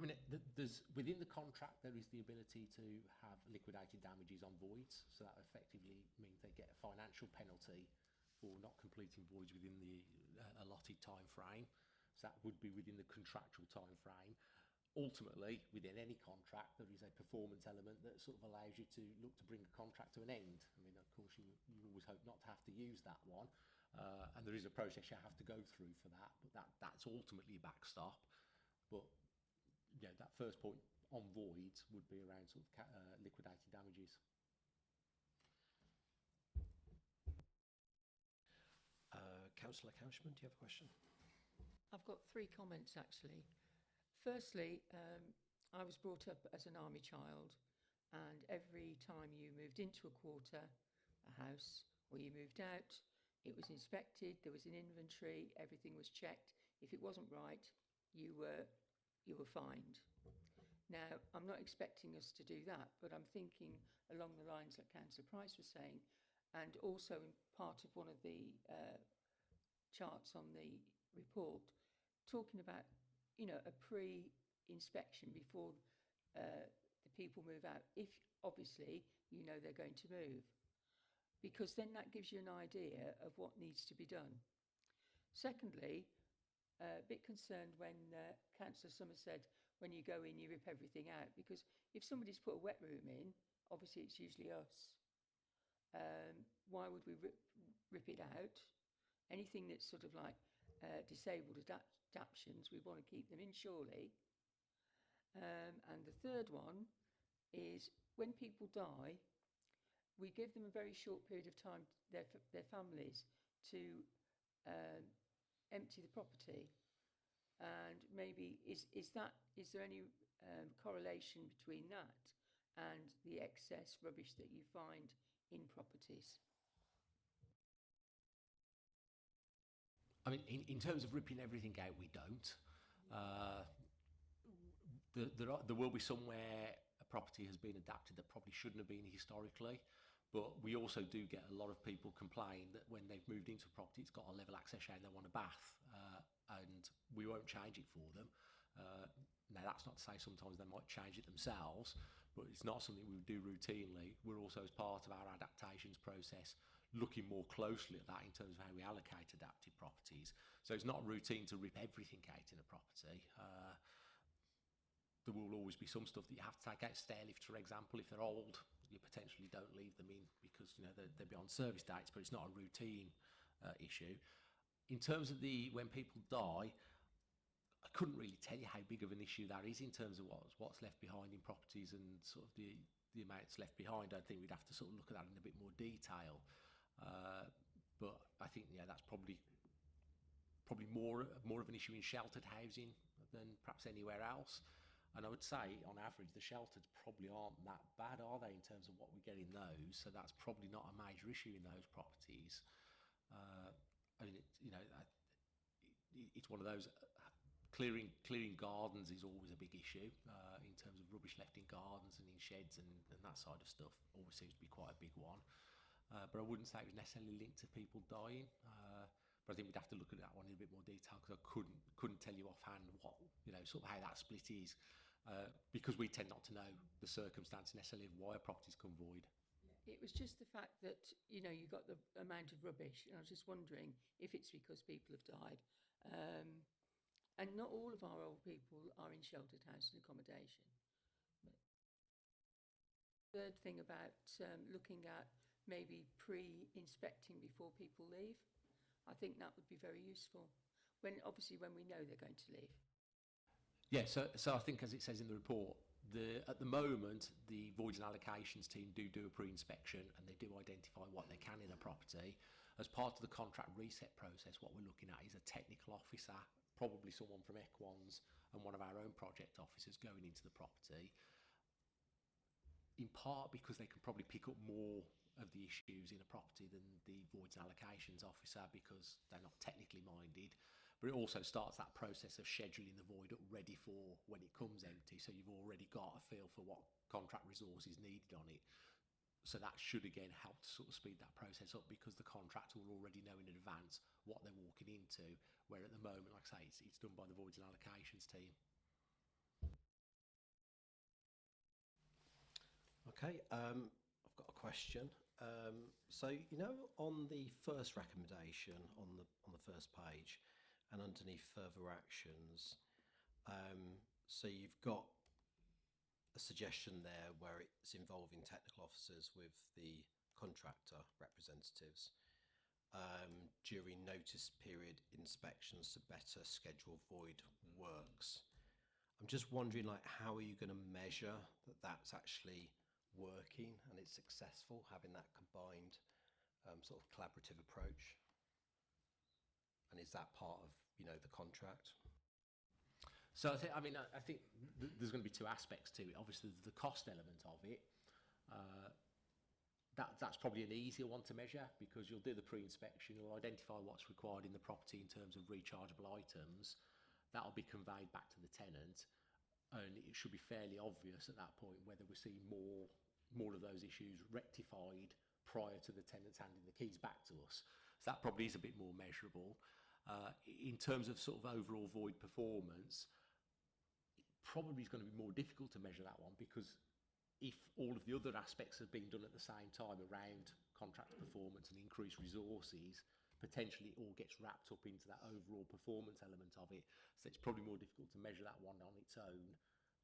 I mean, there's within the contract there is the ability to have liquidated damages on voids, so that effectively means they get a financial penalty for not completing voids within the allotted time frame. So that would be within the contractual time frame. Ultimately, within any contract, there is a performance element that sort of allows you to look to bring a contract to an end. I mean, of course, you always hope not to have to use that one, and there is a process you have to go through for that, but that's ultimately a backstop. But yeah, that first point on voids would be around sort of liquidated damages. Councillor Couchman, do you have a question? I've got 3 comments actually. Firstly, I was brought up as an army child, and every time you moved into a quarter, a house, or you moved out, it was inspected, there was an inventory, everything was checked. If it wasn't right, you were you were fined. Now, I'm not expecting us to do that, but I'm thinking along the lines that Councillor Price was saying, and also in part of one of the charts on the report, talking about, a pre-inspection before the people move out, if obviously they're going to move, because then that gives you an idea of what needs to be done. Secondly, a bit concerned when Councillor Summers said when you go in you rip everything out, because if somebody's put a wet room in, obviously it's usually us. Why would we rip it out? Anything that's sort of like disabled adaptations, we want to keep them in, surely. And the third one is when people die, we give them a very short period of time, their families, to empty the property. And maybe is there any correlation between that and the excess rubbish that you find in properties? I mean, in terms of ripping everything out, we don't. There will be somewhere a property has been adapted that probably shouldn't have been historically, but we also do get a lot of people complain that when they've moved into a property, it's got a level access shower and they want a bath, and we won't change it for them. Now, that's not to say sometimes they might change it themselves, but it's not something we do routinely. We're also, as part of our adaptations process, looking more closely at that in terms of how we allocate adapted properties. So it's not routine to rip everything out in a property. There will always be some stuff that you have to take out. Stair lifts, for example, if they're old, you potentially don't leave them in because they're beyond service dates, but it's not a routine issue. In terms of when people die, I couldn't really tell you how big of an issue that is in terms of what's left behind in properties and sort of the amounts left behind. I think we'd have to sort of look at that in a bit more detail. But I think that's probably more of an issue in sheltered housing than perhaps anywhere else. And I would say, on average, the shelters probably aren't that bad, are they, in terms of what we get in those? So that's probably not a major issue in those properties. I mean, it's one of those. Clearing gardens is always a big issue in terms of rubbish left in gardens and in sheds and that side of stuff. Always seems to be quite a big one. But I wouldn't say it was necessarily linked to people dying. But I think we'd have to look at that one in a bit more detail because I couldn't tell you offhand what sort of how that split is, because we tend not to know the circumstance necessarily of why a property's come void. It was just the fact that you got the amount of rubbish, and I was just wondering if it's because people have died, and not all of our old people are in sheltered housing accommodation. But third thing about looking at maybe pre-inspecting before people leave, I think that would be very useful. When we know they're going to leave. Yeah, so I think, as it says in the report, at the moment the voids and allocations team do a pre-inspection and they do identify what they can in a property. As part of the contract reset process, what we're looking at is a technical officer, probably someone from Equans and one of our own project officers going into the property, in part because they can probably pick up more of the issues in a property than the voids and allocations officer because they're not technically minded. But it also starts that process of scheduling the void up ready for when it comes empty, so you've already got a feel for what contract resource is needed on it. So that should again help to sort of speed that process up because the contractor will already know in advance what they're walking into, where at the moment, like I say, it's done by the voids and allocations team. Okay, I've got a question. So on the first recommendation on the first page, and underneath further actions, so you've got a suggestion there where it's involving technical officers with the contractor representatives during notice period inspections to better schedule void works. I'm just wondering, how are you going to measure that that's actually working and it's successful, having that combined sort of collaborative approach? And is that part of the contract? So I think there's going to be two aspects to it. Obviously, the cost element of it. That's probably an easier one to measure because you'll do the pre-inspection, you'll identify what's required in the property in terms of rechargeable items. that'll be conveyed back to the tenant, and it should be fairly obvious at that point whether we're seeing more of those issues rectified prior to the tenants handing the keys back to us. So that probably is a bit more measurable. In terms of sort of overall void performance, probably is going to be more difficult to measure that one, because if all of the other aspects have been done at the same time around contractor performance and increased resources, potentially it all gets wrapped up into that overall performance element of it. So it's probably more difficult to measure that one on its own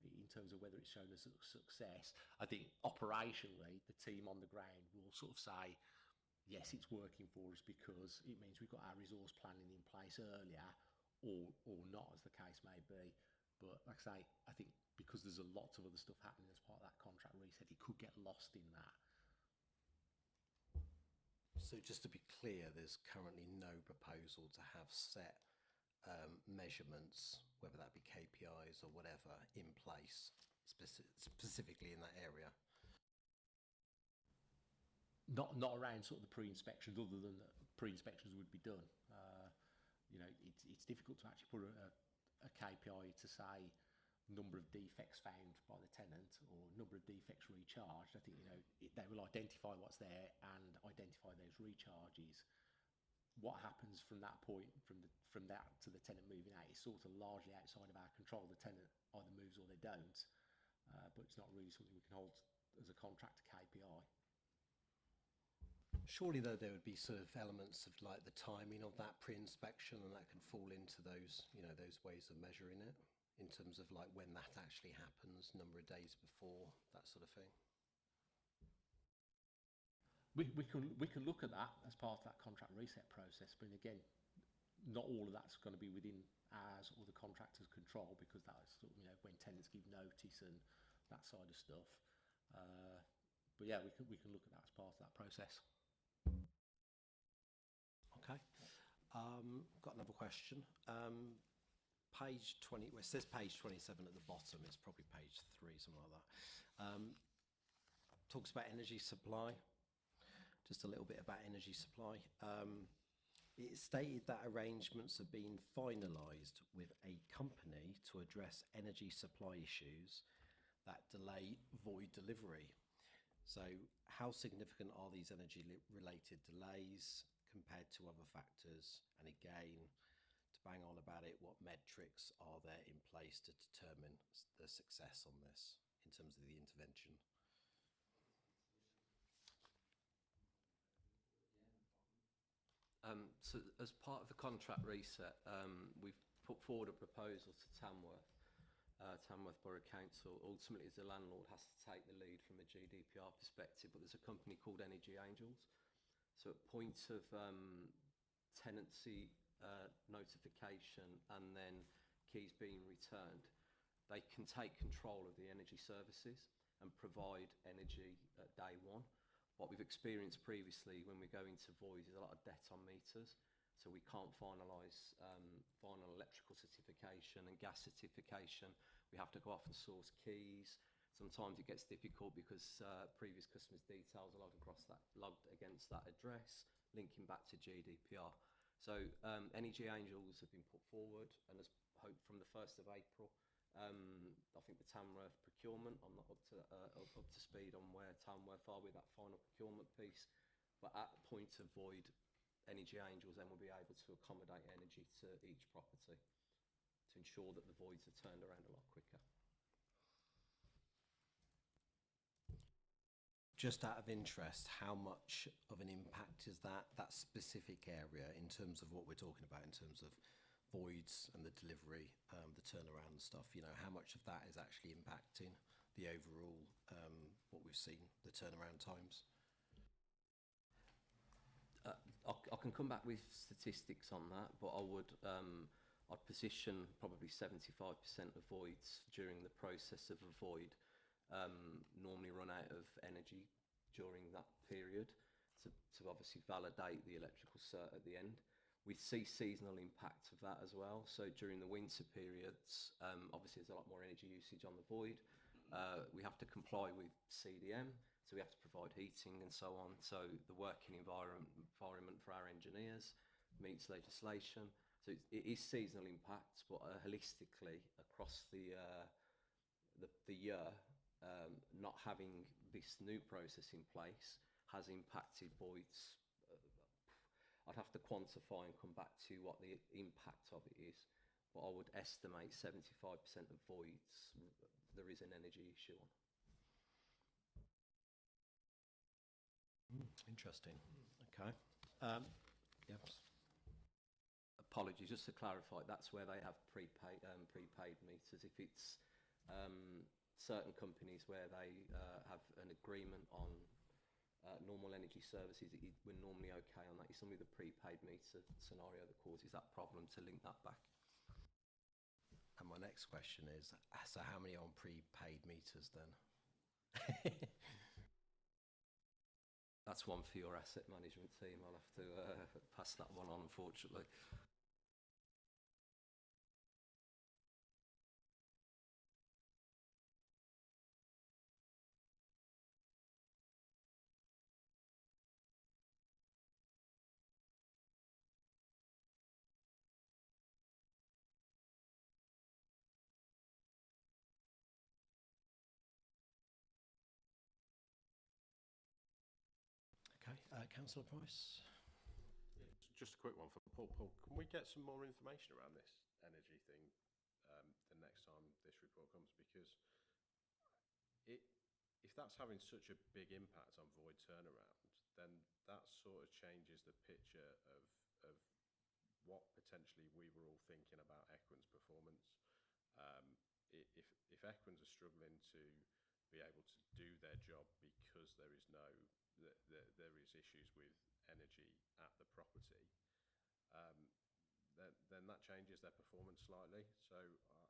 in terms of whether it's shown as a success. I think operationally, the team on the ground will sort of say, yes, it's working for us because it means we've got our resource planning in place earlier, or not, as the case may be. But like I say, I think because there's a lot of other stuff happening as part of that contract reset, it could get lost in that. So just to be clear, there's currently no proposal to have set measurements, whether that be KPIs or whatever, in place specifically in that area. Not around sort of the pre-inspections, other than that pre-inspections would be done. It's difficult to actually put a KPI to say number of defects found by the tenant or number of defects recharged. I think they will identify what's there and identify those recharges. What happens from that point, from that to the tenant moving out, is sort of largely outside of our control. The tenant either moves or they don't, but it's not really something we can hold as a contractor KPI. Surely, though, there would be sort of elements of like the timing of that pre-inspection, and that can fall into those, those ways of measuring it, in terms of like when that actually happens, number of days before, that sort of thing. We can look at that as part of that contract reset process, but again, not all of that's going to be within ours or the contractor's control, because that's when tenants give notice and that side of stuff. But yeah, we can look at that as part of that process. Okay. Got another question. Page 20, well, it says page 27 at the bottom. It's probably page 3, something like that. Talks about energy supply. Just a little bit about energy supply. It stated that arrangements have been finalised with a company to address energy supply issues that delay void delivery. So how significant are these energy-related delays compared to other factors? And again, to bang on about it, what metrics are there in place to determine the success on this in terms of the intervention? So as part of the contract reset, we've put forward a proposal to Tamworth Borough Council. Ultimately, as the landlord, has to take the lead from a GDPR perspective, but there's a company called Energy Angels. So at points of tenancy notification and then keys being returned, they can take control of the energy services and provide energy at day one. What we've experienced previously when we go into voids is a lot of debt on meters, so we can't finalise final electrical certification and gas certification. We have to go off and source keys. Sometimes it gets difficult because previous customers' details are logged against that address, linking back to GDPR. So Energy Angels have been put forward, and as hoped from the 1st of April, I think the Tamworth procurement, I'm not up to speed on where Tamworth are with that final procurement piece, but at point of void, Energy Angels then will be able to accommodate energy to each property to ensure that the voids are turned around a lot quicker. Just out of interest, how much of an impact is that specific area in terms of what we're talking about, in terms of voids and the delivery, the turnaround and stuff? How much of that is actually impacting the overall, what we've seen, the turnaround times? I can come back with statistics on that, but I'd position probably 75% of voids during the process of a void normally run out of energy during that period to obviously validate the electrical cert at the end. We see seasonal impact of that as well. So during the winter periods, obviously there's a lot more energy usage on the void. We have to comply with CDM, so we have to provide heating and so on. So the working environment for our engineers meets legislation. So it is seasonal impacts, but holistically across the year, not having this new process in place has impacted voids. I'd have to quantify and come back to what the impact of it is, but I would estimate 75% of voids there is an energy issue on. Interesting. Okay. Yeah. Apologies, just to clarify, that's where they have prepaid meters. If it's certain companies where they have an agreement on normal energy services, we're normally okay on that. It's only the prepaid meter scenario that causes that problem, to link that back. And my next question is, so how many are on prepaid meters then? That's one for your asset management team. I'll have to pass that one on, unfortunately. Okay. Councillor Price? Just a quick one for Paul. Paul, can we get some more information around this energy thing the next time this report comes? Because if that's having such a big impact on void turnaround, then that sort of changes the picture of what potentially we were all thinking about Equin's performance. If Equins are struggling to be able to do their job because there is issues with energy at the property, then that changes their performance slightly. So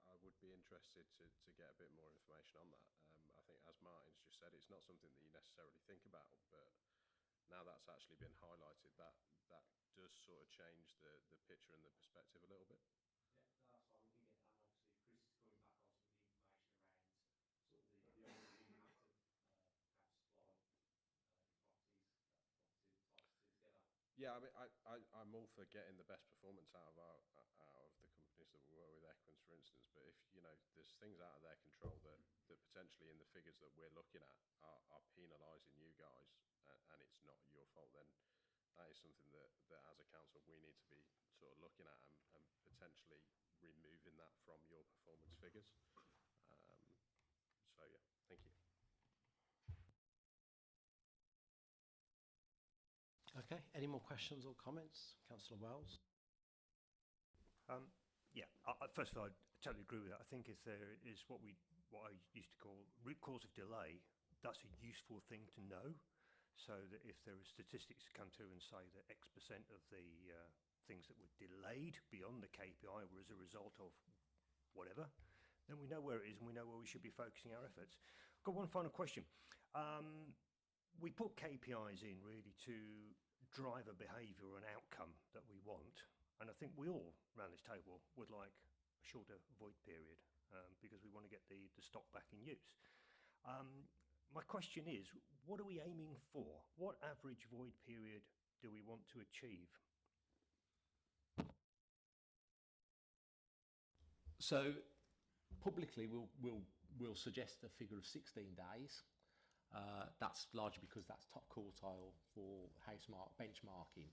I would be interested to get a bit more information on that. I think, as Martin's just said, it's not something that you necessarily think about, but now that's actually been highlighted, that does sort of change the picture and the perspective a little bit. Yeah, no, that's fine. We can get that. And obviously, Chris is coming back on some of the information around sort of the overall impact of house supply in properties. Ties the two together. Yeah, I mean, I'm all for getting the best performance out of the companies that we work with, Equins, for instance. But if there's things out of their control that potentially in the figures that we're looking at are penalising you guys, and it's not your fault, then that is something that as a council we need to be sort of looking at and potentially removing that from your performance figures. So yeah, thank you. Okay. Any more questions or comments? Councillor Wells? Yeah, first of all, I totally agree with that. I think if there is what I used to call root cause of delay, that's a useful thing to know, so that if there are statistics that come through and say that X% of the things that were delayed beyond the KPI were as a result of whatever, then we know where it is and we know where we should be focusing our efforts. Got one final question. We put KPIs in really to drive a behaviour or an outcome that we want, and I think we all around this table would like a shorter void period because we want to get the stock back in use. My question is, what are we aiming for? What average void period do we want to achieve? So publicly, we'll suggest a figure of 16 days. That's largely because that's top quartile for benchmarking.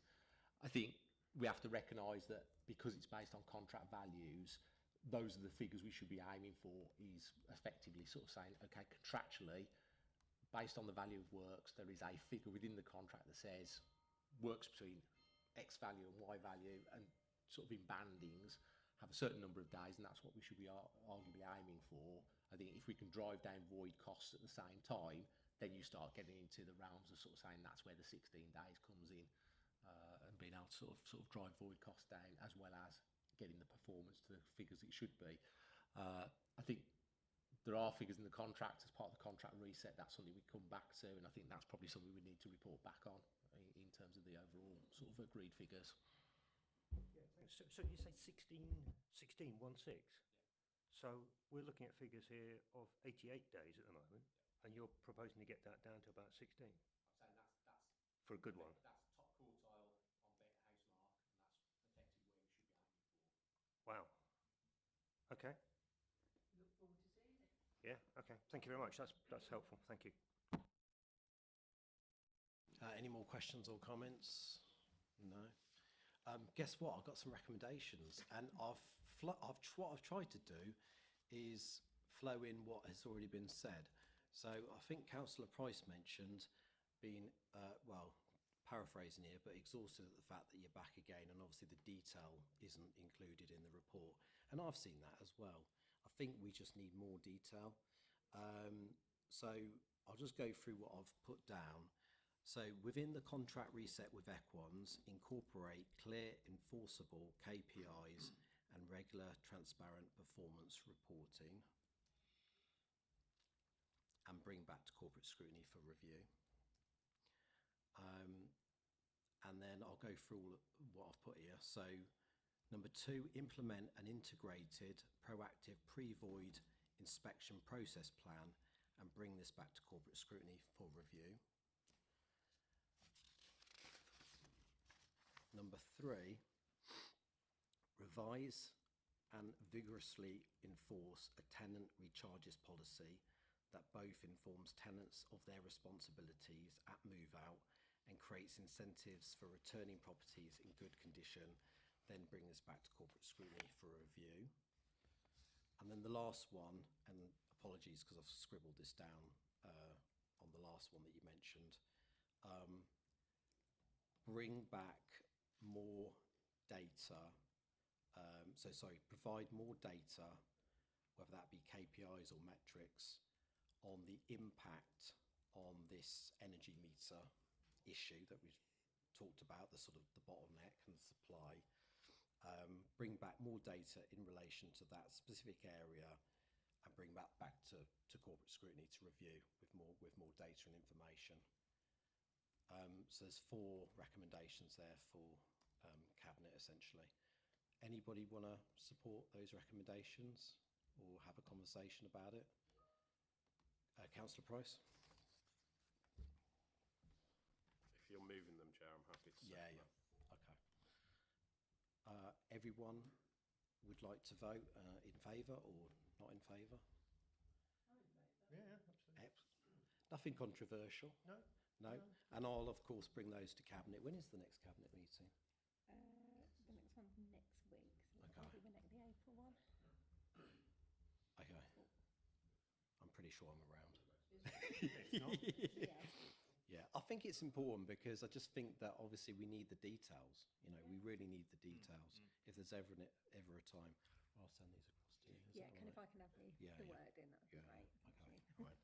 I think we have to recognise that because it's based on contract values, those are the figures we should be aiming for, is effectively sort of saying, okay, contractually, based on the value of works, there is a figure within the contract that says works between X value and Y value, and sort of in bandings have a certain number of days, and that's what we should be arguably aiming for. I think if we can drive down void costs at the same time, then you start getting into the realms of sort of saying that's where the 16 days comes in, and being able to sort of drive void costs down, as well as getting the performance to the figures it should be. I think there are figures in the contract as part of the contract reset. That's something we come back to, and I think that's probably something we need to report back on in terms of the overall sort of agreed figures. Yeah, thanks. So you say 16, 16, 1 6? Yeah. So we're looking at figures here of 88 days at the moment, and you're proposing to get that down to about 16? I'm saying that's for a good one. That's top quartile on Housemark, and that's effectively where we should be aiming for. Yeah, okay. Thank you very much. That's helpful. Thank you. Any more questions or comments? No. Guess what? I've got some recommendations, and what I've tried to do is flow in what has already been said. So I think Councillor Price mentioned being, paraphrasing here, but exhausted at the fact that you're back again, and obviously the detail isn't included in the report. And I've seen that as well. I think we just need more detail. So I'll just go through what I've put down. So within the contract reset with Equans, incorporate clear, enforceable KPIs and regular, transparent performance reporting, and bring back to corporate scrutiny for review. And then I'll go through all what I've put here. So number 2, implement an integrated, proactive pre-void inspection process plan and bring this back to corporate scrutiny for review. Number 3, revise and vigorously enforce a tenant recharges policy that both informs tenants of their responsibilities at move out and creates incentives for returning properties in good condition, then bring this back to corporate scrutiny for review. And then the last one, and apologies because I've scribbled this down on the last one that you mentioned, bring back more data, provide more data, whether that be KPIs or metrics, on the impact on this energy meter issue that we've talked about, the sort of the bottleneck and the supply. Bring back more data in relation to that specific area and bring that back to corporate scrutiny to review with more data and information. So there's 4 recommendations there for Cabinet essentially. Anybody want to support those recommendations or have a conversation about it? Councillor Price? If you're moving them, Chair, I'm happy to second Yeah. that. Okay. Everyone would like to vote in favour or not in favour? Yeah, absolutely. Nothing controversial. No. No. And I'll of course bring those to Cabinet. When is the next Cabinet meeting? The next one's next week, so Okay. probably the April one. Okay. I'm pretty sure I'm around. Yeah. Yeah, I think it's important because I just think that obviously we need the details. You know, we really need the details. If there's ever a time, I'll send these across to you. Is Yeah, that if all right? I can have the Yeah, wording, yeah. that'd be Yeah, great. okay, Thank you. all right.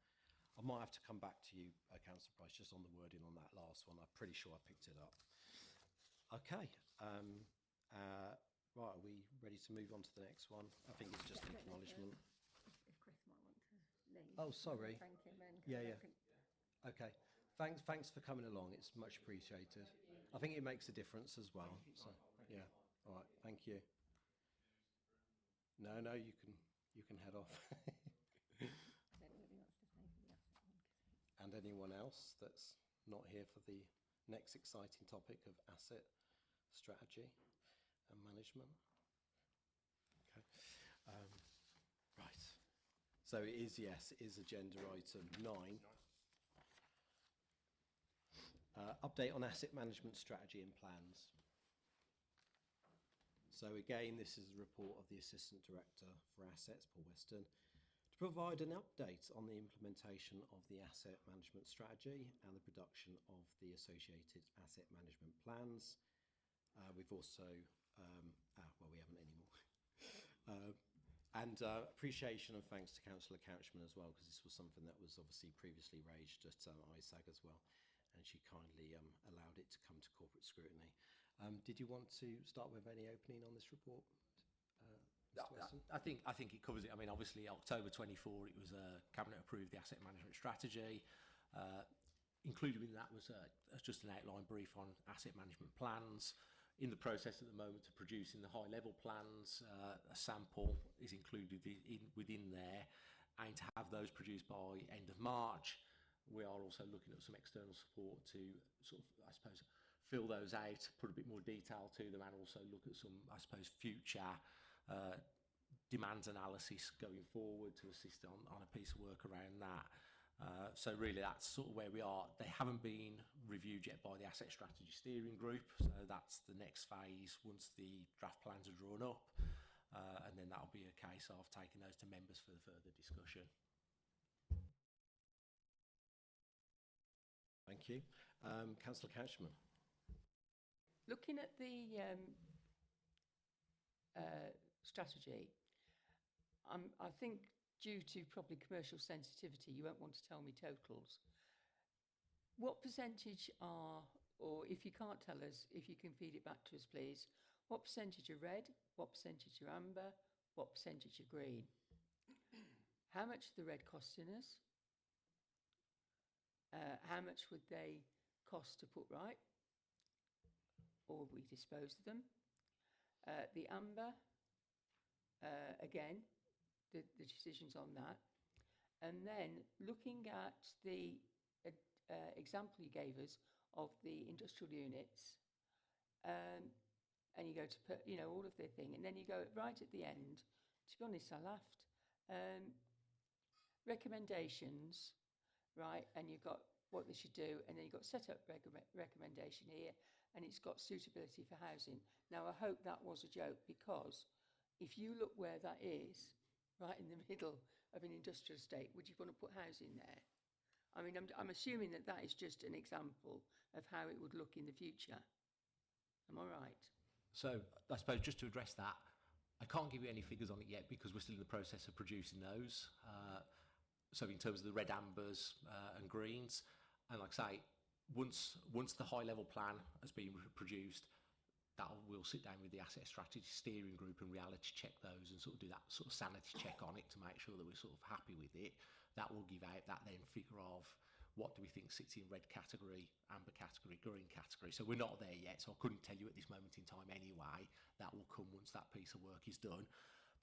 I might have to come back to you, Councillor Price, just on the wording on that last one. I'm pretty sure I picked it up. Okay. Right, are we ready to move on to the next one? I think it's just I an don't know acknowledgement. If Chris might want to leave. Oh, sorry. Thank him and Yeah, I yeah. don't think- Okay. Thanks for coming along. It's much appreciated. I think it makes a difference as well. So, yeah. All right. Thank you. No, you can head off. I don't know whether he wants to stay for the asset one. And anyone else that's not here for the next exciting topic of asset strategy and management. Okay. Right. So it is, yes, it is agenda item 9. Update on asset management strategy and plans. So again, this is a report of the Assistant Director for Assets, Paul Weston, to provide an update on the implementation of the asset management strategy and the production of the associated asset management plans. We've also, we haven't anymore. And appreciation and thanks to Councillor Couchman as well, because this was something that was obviously previously raised at ISAG as well, and she kindly allowed it to come to corporate scrutiny. Did you want to start with any opening on this report, Mr. Weston? I think it covers it. I mean, obviously, October 24, it was Cabinet approved the asset management strategy. Included in that was just an outline brief on asset management plans. In the process at the moment of producing the high-level plans, a sample is included within there, and to have those produced by end of March. We are also looking at some external support to sort of, I suppose, fill those out, put a bit more detail to them, and also look at some, I suppose, future demands analysis going forward to assist on a piece of work around that. So really that's sort of where we are. They haven't been reviewed yet by the Asset Strategy Steering Group, so that's the next phase once the draft plans are drawn up, and then that'll be a case of taking those to members for the further discussion. Thank you. Councillor Couchman. Looking at the strategy, I think due to probably commercial sensitivity, you won't want to tell me totals. What percentage are, or if you can't tell us, if you can feed it back to us, please, what percentage are red, what percentage are amber, what percentage are green? How much are the red costing us? How much would they cost to put right? Or we dispose of them? The amber, again, the decisions on that. And then looking at the example you gave us of the industrial units, and you go to put, all of their thing, and then you go right at the end. To be honest, I laughed. Recommendations, right, and you've got what they should do, and then you've got set up recommendation here, and it's got suitability for housing. Now, I hope that was a joke, because if you look where that is, right in the middle of an industrial estate, would you want to put housing there? I mean, I'm assuming that that is just an example of how it would look in the future. Am I right? So I suppose just to address that, I can't give you any figures on it yet because we're still in the process of producing those. So in terms of the red, ambers and greens, and like I say, once the high level plan has been produced, we'll sit down with the Asset Strategy Steering Group and reality check those and sort of do that sort of sanity check on it to make sure that we're sort of happy with it. That will give out that then figure of what do we think sits in red category, amber category, green category. So we're not there yet, so I couldn't tell you at this moment in time anyway. That will come once that piece of work is done.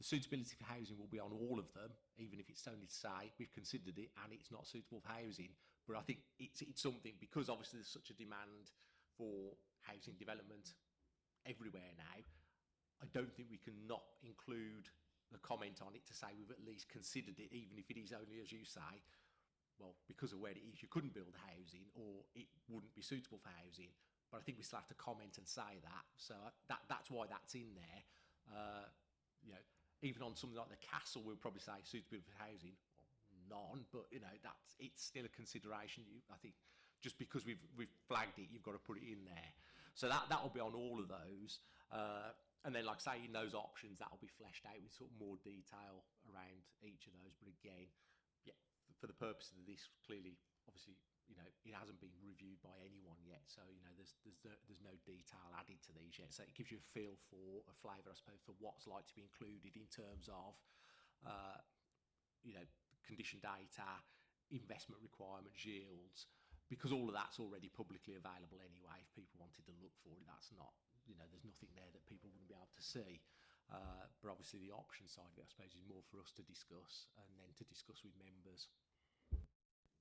The suitability for housing will be on all of them, even if it's only to say we've considered it and it's not suitable for housing. But I think it's something, because obviously there's such a demand for housing development everywhere now, I don't think we can not include a comment on it to say we've at least considered it, even if it is only, as you say, well, because of where it is, you couldn't build housing or it wouldn't be suitable for housing. But I think we still have to comment and say that. So that's why that's in there. Even on something like the castle, we'll probably say suitable for housing. None, but it's still a consideration. I think just because we've flagged it, you've got to put it in there. So that will be on all of those, and then like I say, in those options that will be fleshed out with sort of more detail around each of those. But again, for the purpose of this, clearly, obviously, it hasn't been reviewed by anyone yet, so there's no detail added to these yet. So it gives you a feel for a flavour, I suppose, for what's like to be included in terms of condition data, investment requirements, yields, because all of that's already publicly available anyway. If people wanted to look for it, that's not, there's nothing there that people wouldn't be able to see. But obviously the option side of it, I suppose, is more for us to discuss and then to discuss with members.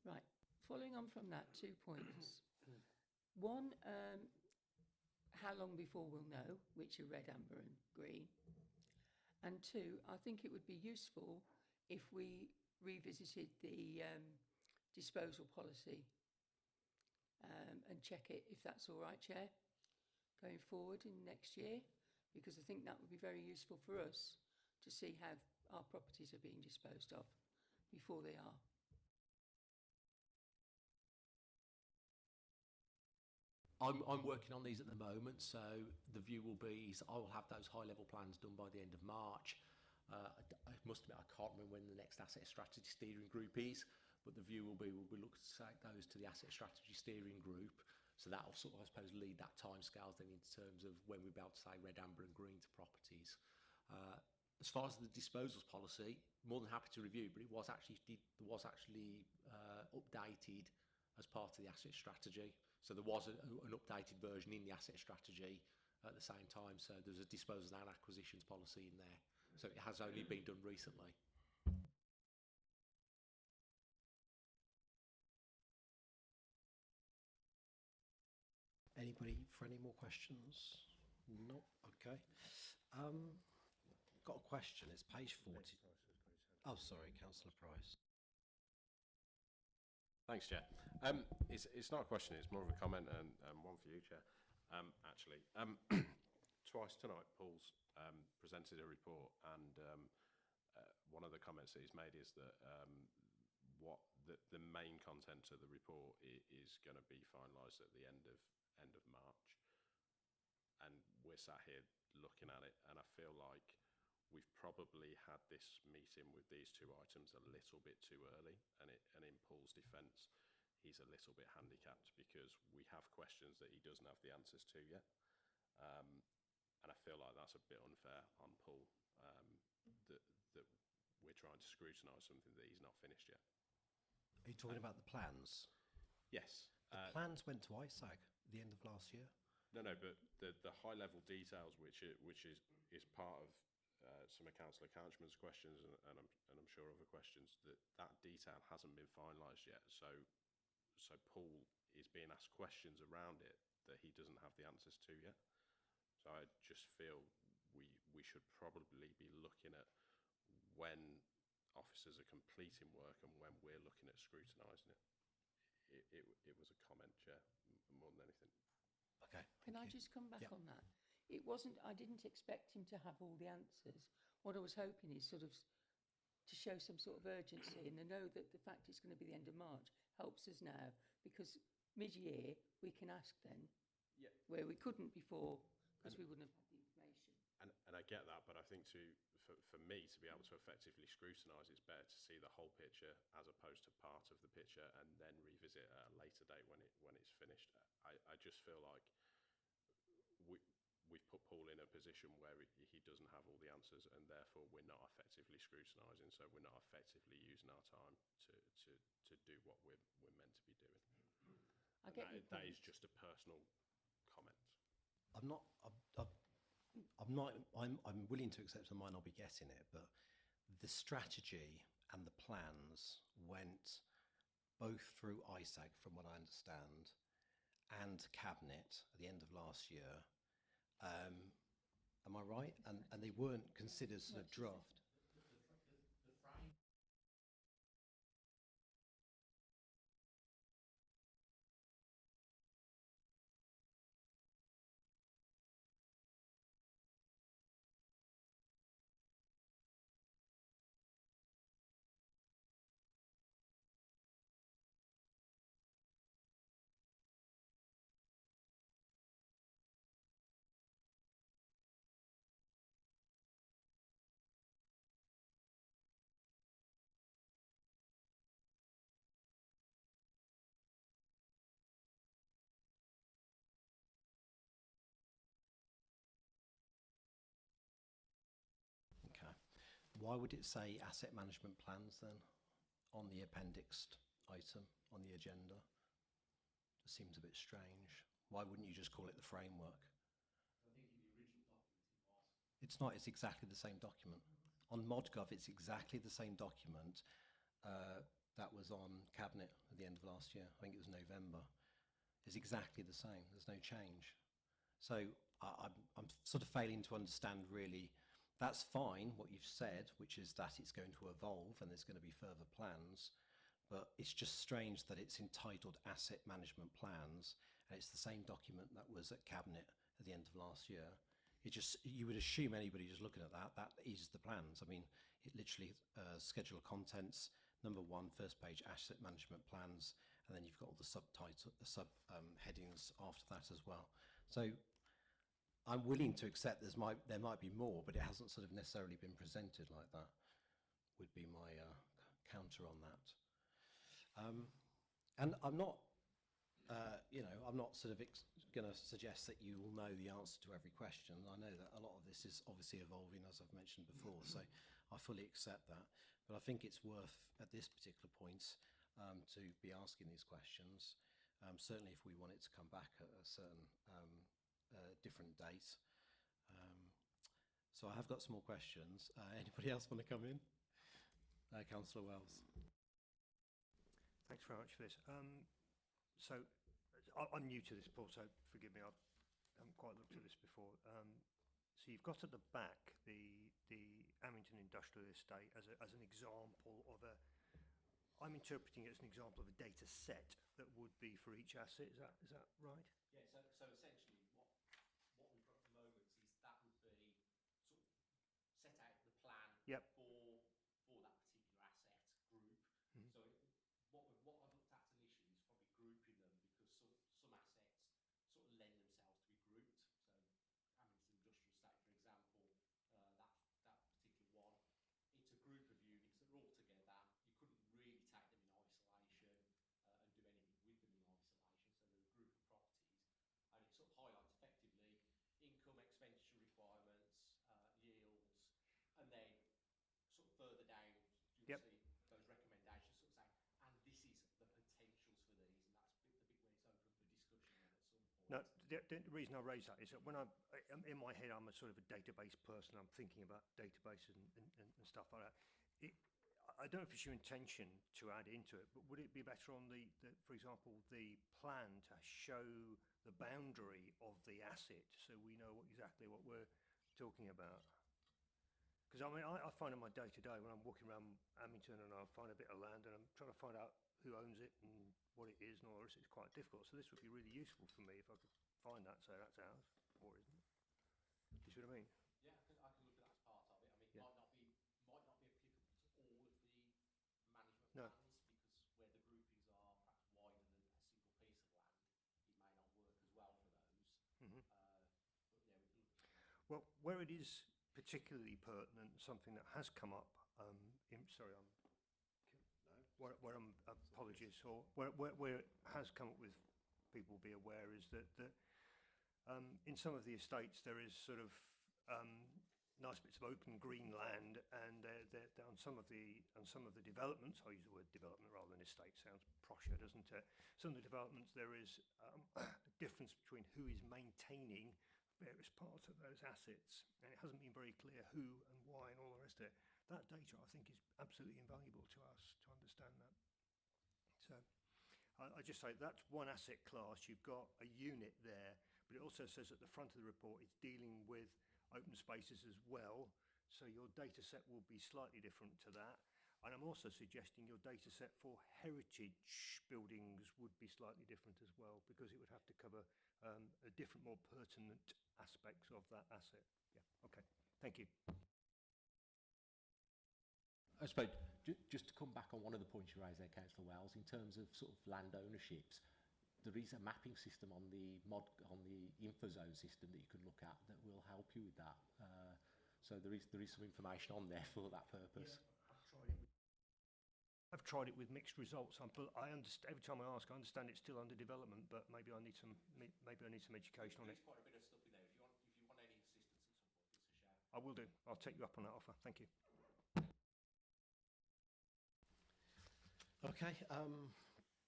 Right. Following on from that, 2 points. One, how long before we'll know which are red, amber and green? And two, I think it would be useful if we revisited the disposal policy and check it, if that's all right, Chair, going forward in next year, because I think that would be very useful for us to see how our properties are being disposed of before they are. I'm working on these at the moment, so the view will be is I will have those high-level plans done by the end of March. I must admit I can't remember when the next Asset Strategy Steering Group is, but the view will be we'll look to take those to the Asset Strategy Steering Group, so that will sort of, I suppose, lead that timescales then in terms of when we'll be able to say red, amber and green to properties. As far as the disposals policy, more than happy to review, but it was actually updated as part of the asset strategy. So there was an updated version in the asset strategy at the same time. So there's a disposals and acquisitions policy in there. So it has only been done recently. Anybody for any more questions? No. Okay. got a question. It's page 40. Oh, sorry, Councillor Price. Thanks, Chair. It's not a question, it's more of a comment and one for you, Chair. Actually, twice tonight, Paul's presented a report, and one of the comments that he's made is that what the main content of the report is going to be finalised at the end of March, and we're sat here looking at it, and I feel like we've probably had this meeting with these two items a little bit too early, and in Paul's defence, he's a little bit handicapped because we have questions that he doesn't have the answers to yet, and I feel like that's a bit unfair on Paul, that we're trying to scrutinise something that he's not finished yet. Are you talking about the plans? Yes. The plans went to ISAG at the end of last year. No, but the high level details, which is part of some of Councillor Couchman's questions and I'm sure other questions, that detail hasn't been finalised yet. So Paul is being asked questions around it that he doesn't have the answers to yet. So I just feel we should probably be looking at when officers are completing work and when we're looking at scrutinising it. It was a comment, Chair, more than anything. Okay. Can I just come back on that? It wasn't, I didn't expect him to have all the answers. What I was hoping is sort of to show some sort of urgency, and to know that the fact it's going to be the end of March helps us now, because mid-year we can ask then, where we couldn't before because we wouldn't have had the information. And I get that, but I think for me to be able to effectively scrutinise, it's better to see the whole picture as opposed to part of the picture and then revisit at a later date when it's finished. I just feel like we've put Paul in a position where he doesn't have all the answers, and therefore we're not effectively scrutinising, so we're not effectively using our time to do what we're meant to be doing. I get your that point. is just a personal comment. I'm willing to accept I might not be getting it, but the strategy and the plans went both through ISAG, from what I understand, and Cabinet at the end of last year. Am I right? And they weren't considered sort of draft. Okay. Why would it say asset management plans then on the appendixed item on the agenda? It seems a bit strange. Why wouldn't you just call it the framework? I think in the original document it was. It's not, it's exactly the same document. On ModGov, it's exactly the same document that was on Cabinet at the end of last year. I think it was November. It's exactly the same. There's no change. So I'm sort of failing to understand really. That's fine, what you've said, which is that it's going to evolve and there's going to be further plans. But it's just strange that it's entitled Asset Management Plans, and it's the same document that was at Cabinet at the end of last year. You would assume anybody just looking at that is the plans. I mean, it literally schedule of contents, number 1, first page, asset management plans, and then you've got all the headings after that as well. So I'm willing to accept there might be more, but it hasn't sort of necessarily been presented like that, would be my counter on that. And I'm not, I'm not sort of going to suggest that you will know the answer to every question. I know that a lot of this is obviously evolving, as I've mentioned before, so I fully accept that. But I think it's worth, at this particular point, to be asking these questions. Certainly if we want it to come back at a certain different date. So I have got some more questions. Anybody else want to come in? Councillor Wells. Thanks very much for this. So I'm new to this, Paul, so forgive me, I haven't quite looked at this before. So So you've got at the back the Amington Industrial Estate as an example of a. I'm interpreting it as an example of a data set that would be for each asset. Is that right? Yeah, so essentially what we've got at the moment is that would be sort of set out the plan Yep. for that particular asset group. Mhm. So what I've looked at initially is probably grouping them, because some assets sort of lend themselves to be grouped. So Amington Industrial Estate, for example, that particular one, it's a group of units that are all together. You couldn't really take them in isolation and do anything with them in isolation. So they're a group of properties, and it sort of highlights effectively income, expenditure requirements, yields, and then sort of further down you'll Yep. see those recommendations sort of saying, and this is the potentials for these, and that's the bit where it's open for discussion then at some point. No, the reason I raise that is that when in my head, I'm a sort of a database person. I'm thinking about databases and stuff like that. I don't know if it's your intention to add into it, but would it be better on for example, the plan to show the boundary of the asset so we know exactly what we're talking about? Because I mean, I find in my day-to-day when I'm walking around Amington and I find a bit of land and I'm trying to find out who owns it and what it is and all the rest, it's quite difficult. So this would be really useful for me if I could find that, say that's ours, or isn't it? You see what I mean? Yeah, I can look at that as part of it. I mean, it Yeah. might not be applicable to all of the management No. plans, because where the groupings are perhaps wider than a single piece of land, it may not work as well for those. Mhm. But yeah, we can look at that. Well, where it is particularly pertinent, something that has come up, where I'm apologies, or where it has come up with people be aware is that in some of the estates there is sort of nice bits of open green land, and they're on some of the developments. I use the word development rather than estate. Sounds prosher, doesn't it? Some of the developments there is a difference between who is maintaining various parts of those assets, and it hasn't been very clear who and why and all the rest of it. That data, I think, is absolutely invaluable to us to understand that. So I just say that's one asset class. You've got a unit there, but it also says at the front of the report it's dealing with open spaces as well. So your data set will be slightly different to that. And I'm also suggesting your data set for heritage buildings would be slightly different as well, because it would have to cover a different, more pertinent aspects of that asset. Yeah, okay, thank you. I suppose, just to come back on one of the points you raised there, Councillor Wells, in terms of sort of land ownerships, there is a mapping system on the InfoZone system that you can look at that will help you with that. So there is some information on there for that purpose. I've tried it with mixed results. I understand, every time I ask, I understand it's still under development, but maybe I need some education on it. There's quite a bit of stuff in there. If you want any assistance at some point, give us a shout. I will do. I'll take you up on that offer. Thank you. Okay,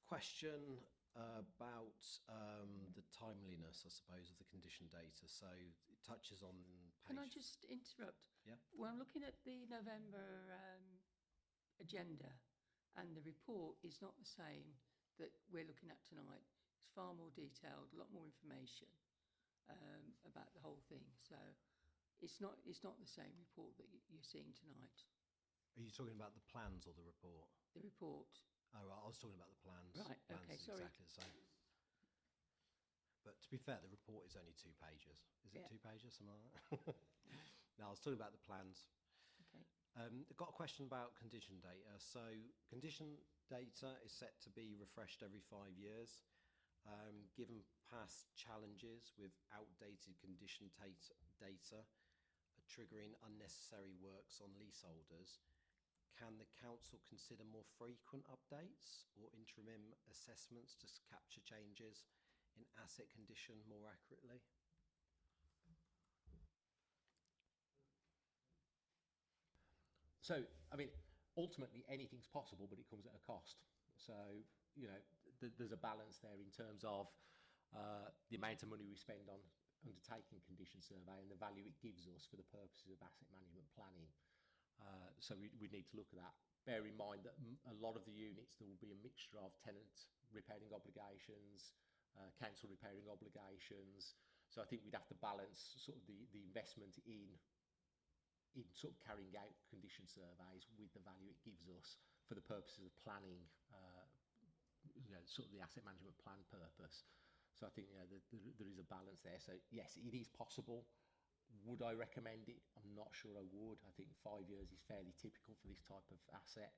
question about the timeliness, I suppose, of the condition data. So it touches on Can I page... just interrupt? Yeah. Well, I'm looking at the November agenda, and the report is not the same that we're looking at tonight. It's far more detailed, a lot more information about the whole thing. So it's not the same report that you're seeing tonight. Are you talking about the plans or the report? The report. Oh, right, I was talking about the plans. Right, Plans okay, is sorry. exactly the same. But to be fair, the report is only 2 pages. Is it Yeah. 2 pages, something like that? No, I was talking about the plans. Okay. I've got a question about condition data. So condition data is set to be refreshed every 5 years. Given past challenges with outdated condition data triggering unnecessary works on leaseholders, can the council consider more frequent updates or interim assessments to capture changes in asset condition more accurately? So, I mean, ultimately anything's possible, but it comes at a cost. So, you know, there's a balance there in terms of the amount of money we spend on undertaking condition survey and the value it gives us for the purposes of asset management planning. So we need to look at that. Bear in mind that a lot of the units, there will be a mixture of tenant repairing obligations, council repairing obligations, So I think we'd have to balance sort of the investment in sort of carrying out condition surveys with the value it gives us for the purposes of planning, sort of the asset management plan purpose. So I think there is a balance there. So yes, it is possible. Would I recommend it? I'm not sure I would. I think 5 years is fairly typical for this type of asset.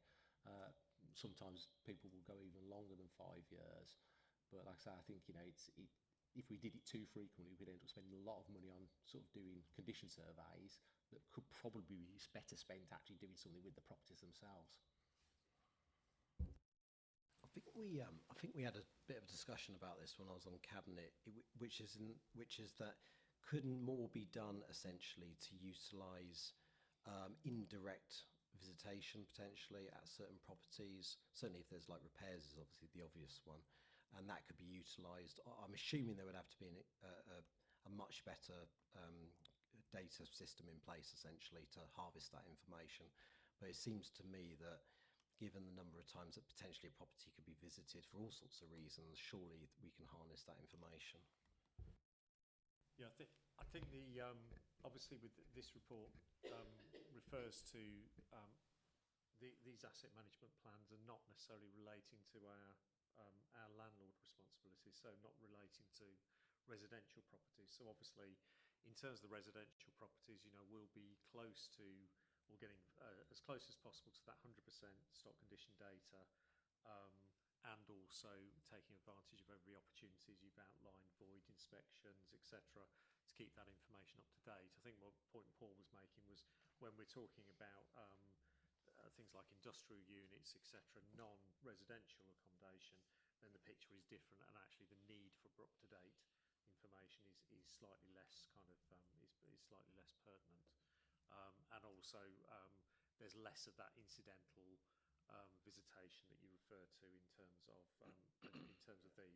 Sometimes people will go even longer than 5 years. But like I say, I think if we did it too frequently, we'd end up spending a lot of money on sort of doing condition surveys that could probably be better spent actually doing something with the properties themselves. I think we had a bit of a discussion about this when I was on cabinet, which is that couldn't more be done essentially to utilise indirect visitation potentially at certain properties. Certainly, if there's like repairs, is obviously the obvious one, and that could be utilised. I'm assuming there would have to be a much better data system in place essentially to harvest that information. But it seems to me that given the number of times that potentially a property could be visited for all sorts of reasons, surely we can harness that information. Yeah, I think the obviously with this report refers to these asset management plans are not necessarily relating to our landlord responsibilities, so not relating to residential properties. So obviously, in terms of the residential properties, we'll be close to, or getting as close as possible to that 100% stock condition data, and also taking advantage of every opportunity, as you've outlined, void inspections, etc., to keep that information up to date. I think what point Paul was making was when we're talking about things like industrial units, etc., non-residential accommodation, then the picture is different, and actually the need for up-to-date information is slightly less is slightly less pertinent. And also, there's less of that incidental visitation that you refer to in terms of the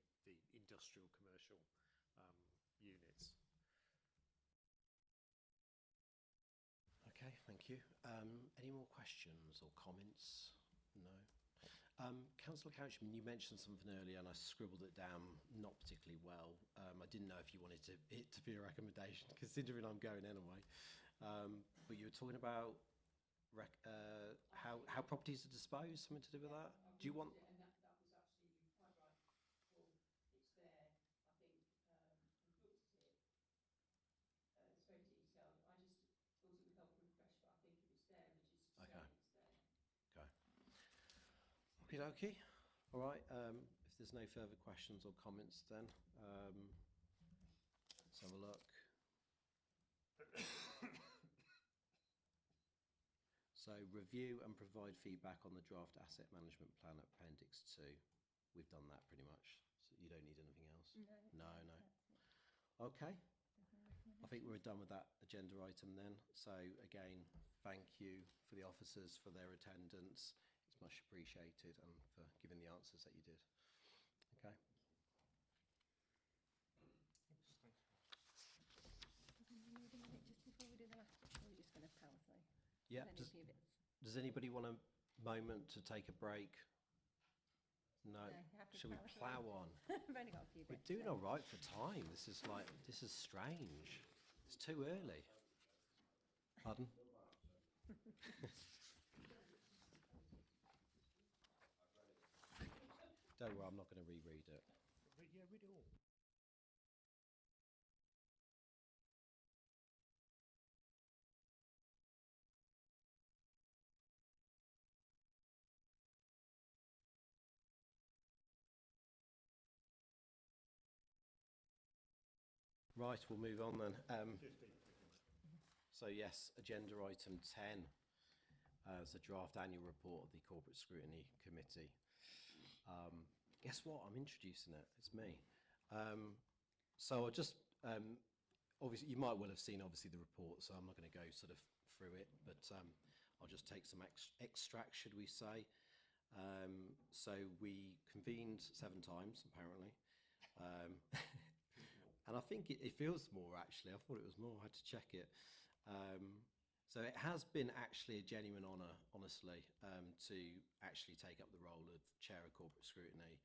industrial commercial units. Okay, thank you. Any more questions or comments? No. Councillor Couchman, you mentioned something earlier, and I scribbled it down not particularly well. I didn't know if you wanted it to be a recommendation, considering I'm going anyway. But you were talking about how properties are disposed, something to do with that? Do you want... And that was actually, you're quite right, Paul, it's there. I think we've looked at it. It's very detailed. I just thought it would help refresh, but I think if it's there, which is to say it's there. Okay. Okie dokie. All right. If there's no further questions or comments, then let's have a look. So, review and provide feedback on the draft asset management plan at Appendix 2. We've done that pretty much. So you don't need anything else? No. Okay. I think we're done with that agenda item then. So, again, thank you for the officers for their attendance. It's much appreciated, and for giving the answers that you did. Okay. Just before we do the last bit, we're just going to power through. Yeah. Does anybody want a moment to take a break? No. Shall we plough on? We've only got a few bits. We're doing all right for time. This is strange. It's too early. Pardon? Don't worry, I'm not going to reread it. Yeah, read it all. Right, we'll move on then. So yes, agenda item 10 is a draft annual report of the Corporate Scrutiny Committee. Guess what? I'm introducing it. It's me. So I'll just, obviously, you might well have seen obviously the report, so I'm not going to go sort of through it, but I'll just take some extracts, should we say. So we convened 7 times, apparently. And I think it feels more, actually. I thought it was more. I had to check it. So it has been actually a genuine honour, honestly, to actually take up the role of Chair of Corporate Scrutiny.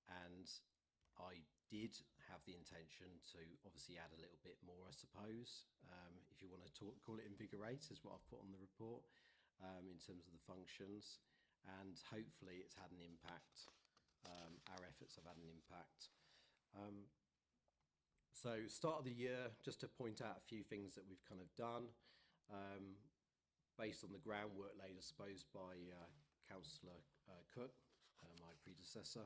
And I did have the intention to obviously add a little bit more, I suppose. If you want to call it invigorate, is what I've put on the report, in terms of the functions. And hopefully it's had an impact. Our efforts have had an impact. So start of the year, just to point out a few things that we've kind of done, based on the groundwork laid, I suppose, by Councillor Cook, my predecessor.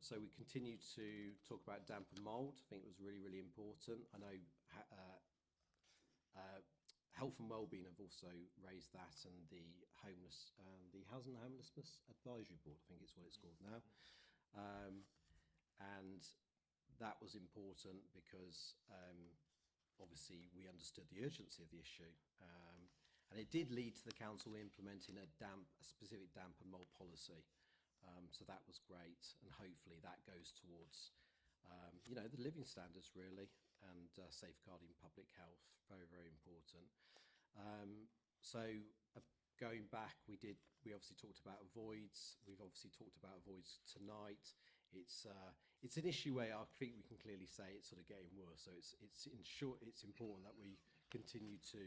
So we continue to talk about damp and mould. I think it was really, really important. I know Health and Wellbeing have also raised that, and the Housing and Homelessness Advisory Board, I think it's what it's called now. And that was important because obviously we understood the urgency of the issue. And it did lead to the council implementing a specific damp and mould policy. So that was great, and hopefully that goes towards, the living standards really, and safeguarding public health, very, very important. Going back, we obviously talked about voids. We've obviously talked about voids tonight. It's an issue where I think we can clearly say it's sort of getting worse. So it's important that we continue to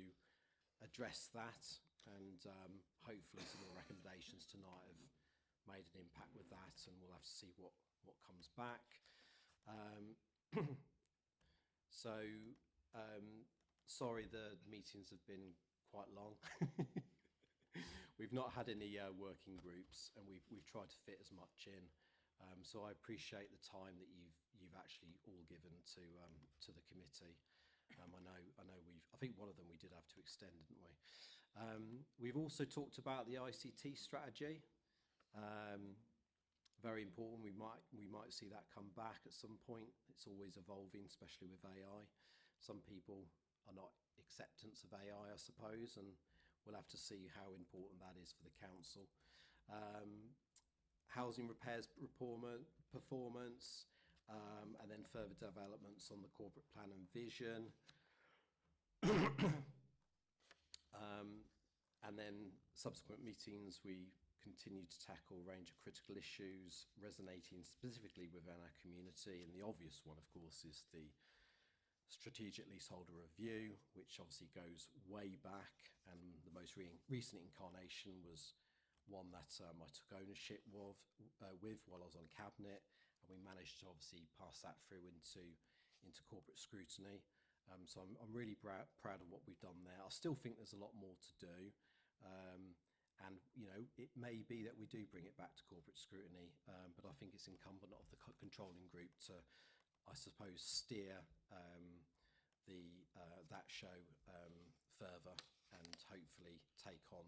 address that, and hopefully some of the recommendations tonight have made an impact with that, and we'll have to see what comes back. Sorry the meetings have been quite long. We've not had any working groups, and we've tried to fit as much in. So I appreciate the time that you've actually all given to the committee. I think one of them we did have to extend, didn't we? We've also talked about the ICT strategy. Very important. We might see that come back at some point. It's always evolving, especially with AI. Some people are not acceptance of AI, I suppose, and we'll have to see how important that is for the council. Housing repairs performance, and then further developments on the corporate plan and vision. And then subsequent meetings, we continue to tackle a range of critical issues resonating specifically within our community. And the obvious one, of course, is the strategic leaseholder review, which obviously goes way back. And the most recent incarnation was one that I took ownership with while I was on cabinet, and we managed to obviously pass that through into corporate scrutiny. So I'm really proud of what we've done there. I still think there's a lot more to do. And, it may be that we do bring it back to corporate scrutiny, but I think it's incumbent of the controlling group to, I suppose, steer that show further, and hopefully take on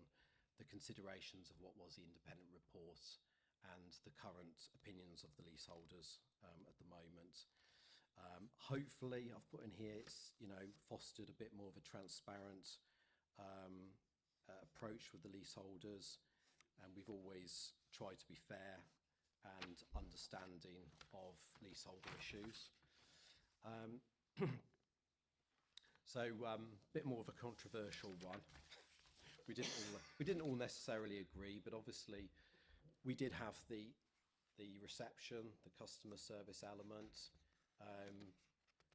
the considerations of what was the independent report and the current opinions of the leaseholders at the moment. Hopefully, I've put in here, it's fostered a bit more of a transparent approach with the leaseholders, and we've always tried to be fair and understanding of leaseholder issues. A bit more of a controversial one. We didn't all necessarily agree, but obviously we did have the reception, the customer service element.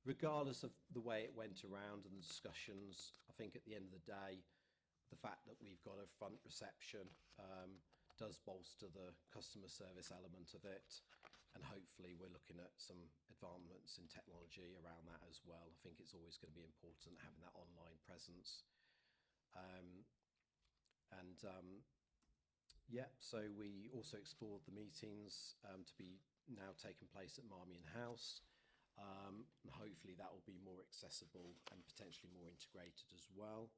Regardless of the way it went around and the discussions, I think at the end of the day, the fact that we've got a front reception does bolster the customer service element of it, and hopefully we're looking at some advancements in technology around that as well. I think it's always going to be important having that online presence. So we also explored the meetings to be now taking place at Marmion House. And hopefully that will be more accessible and potentially more integrated as well.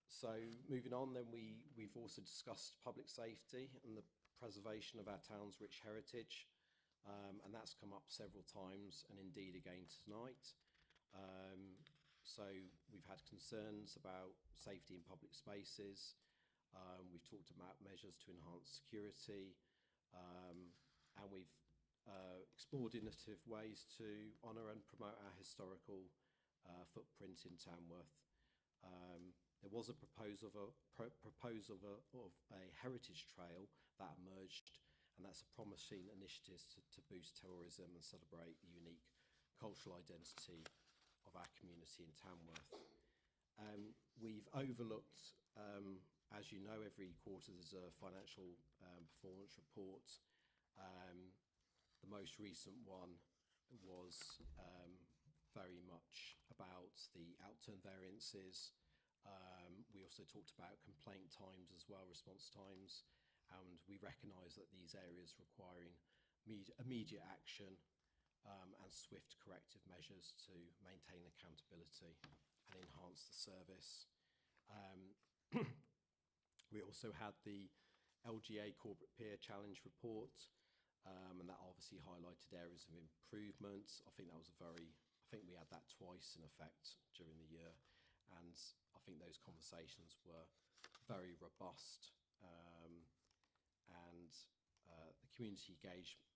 So moving on, then we've also discussed public safety and the preservation of our town's rich heritage, and that's come up several times, and indeed again tonight. So we've had concerns about safety in public spaces. We've talked about measures to enhance security, and we've explored innovative ways to honour and promote our historical footprint in Tamworth. There was a proposal of a heritage trail that emerged, and that's a promising initiative to boost tourism and celebrate the unique cultural identity of our community in Tamworth. We've overlooked, as you know, every quarter there's a financial performance report. The most recent one was very much about the outturn variances. We also talked about complaint times as well, response times, and we recognise that these areas requiring immediate action and swift corrective measures to maintain accountability and enhance the service. We also had the LGA Corporate Peer Challenge report, and that obviously highlighted areas of improvement. I think we had that twice in effect during the year, and I think those conversations were very robust, and the community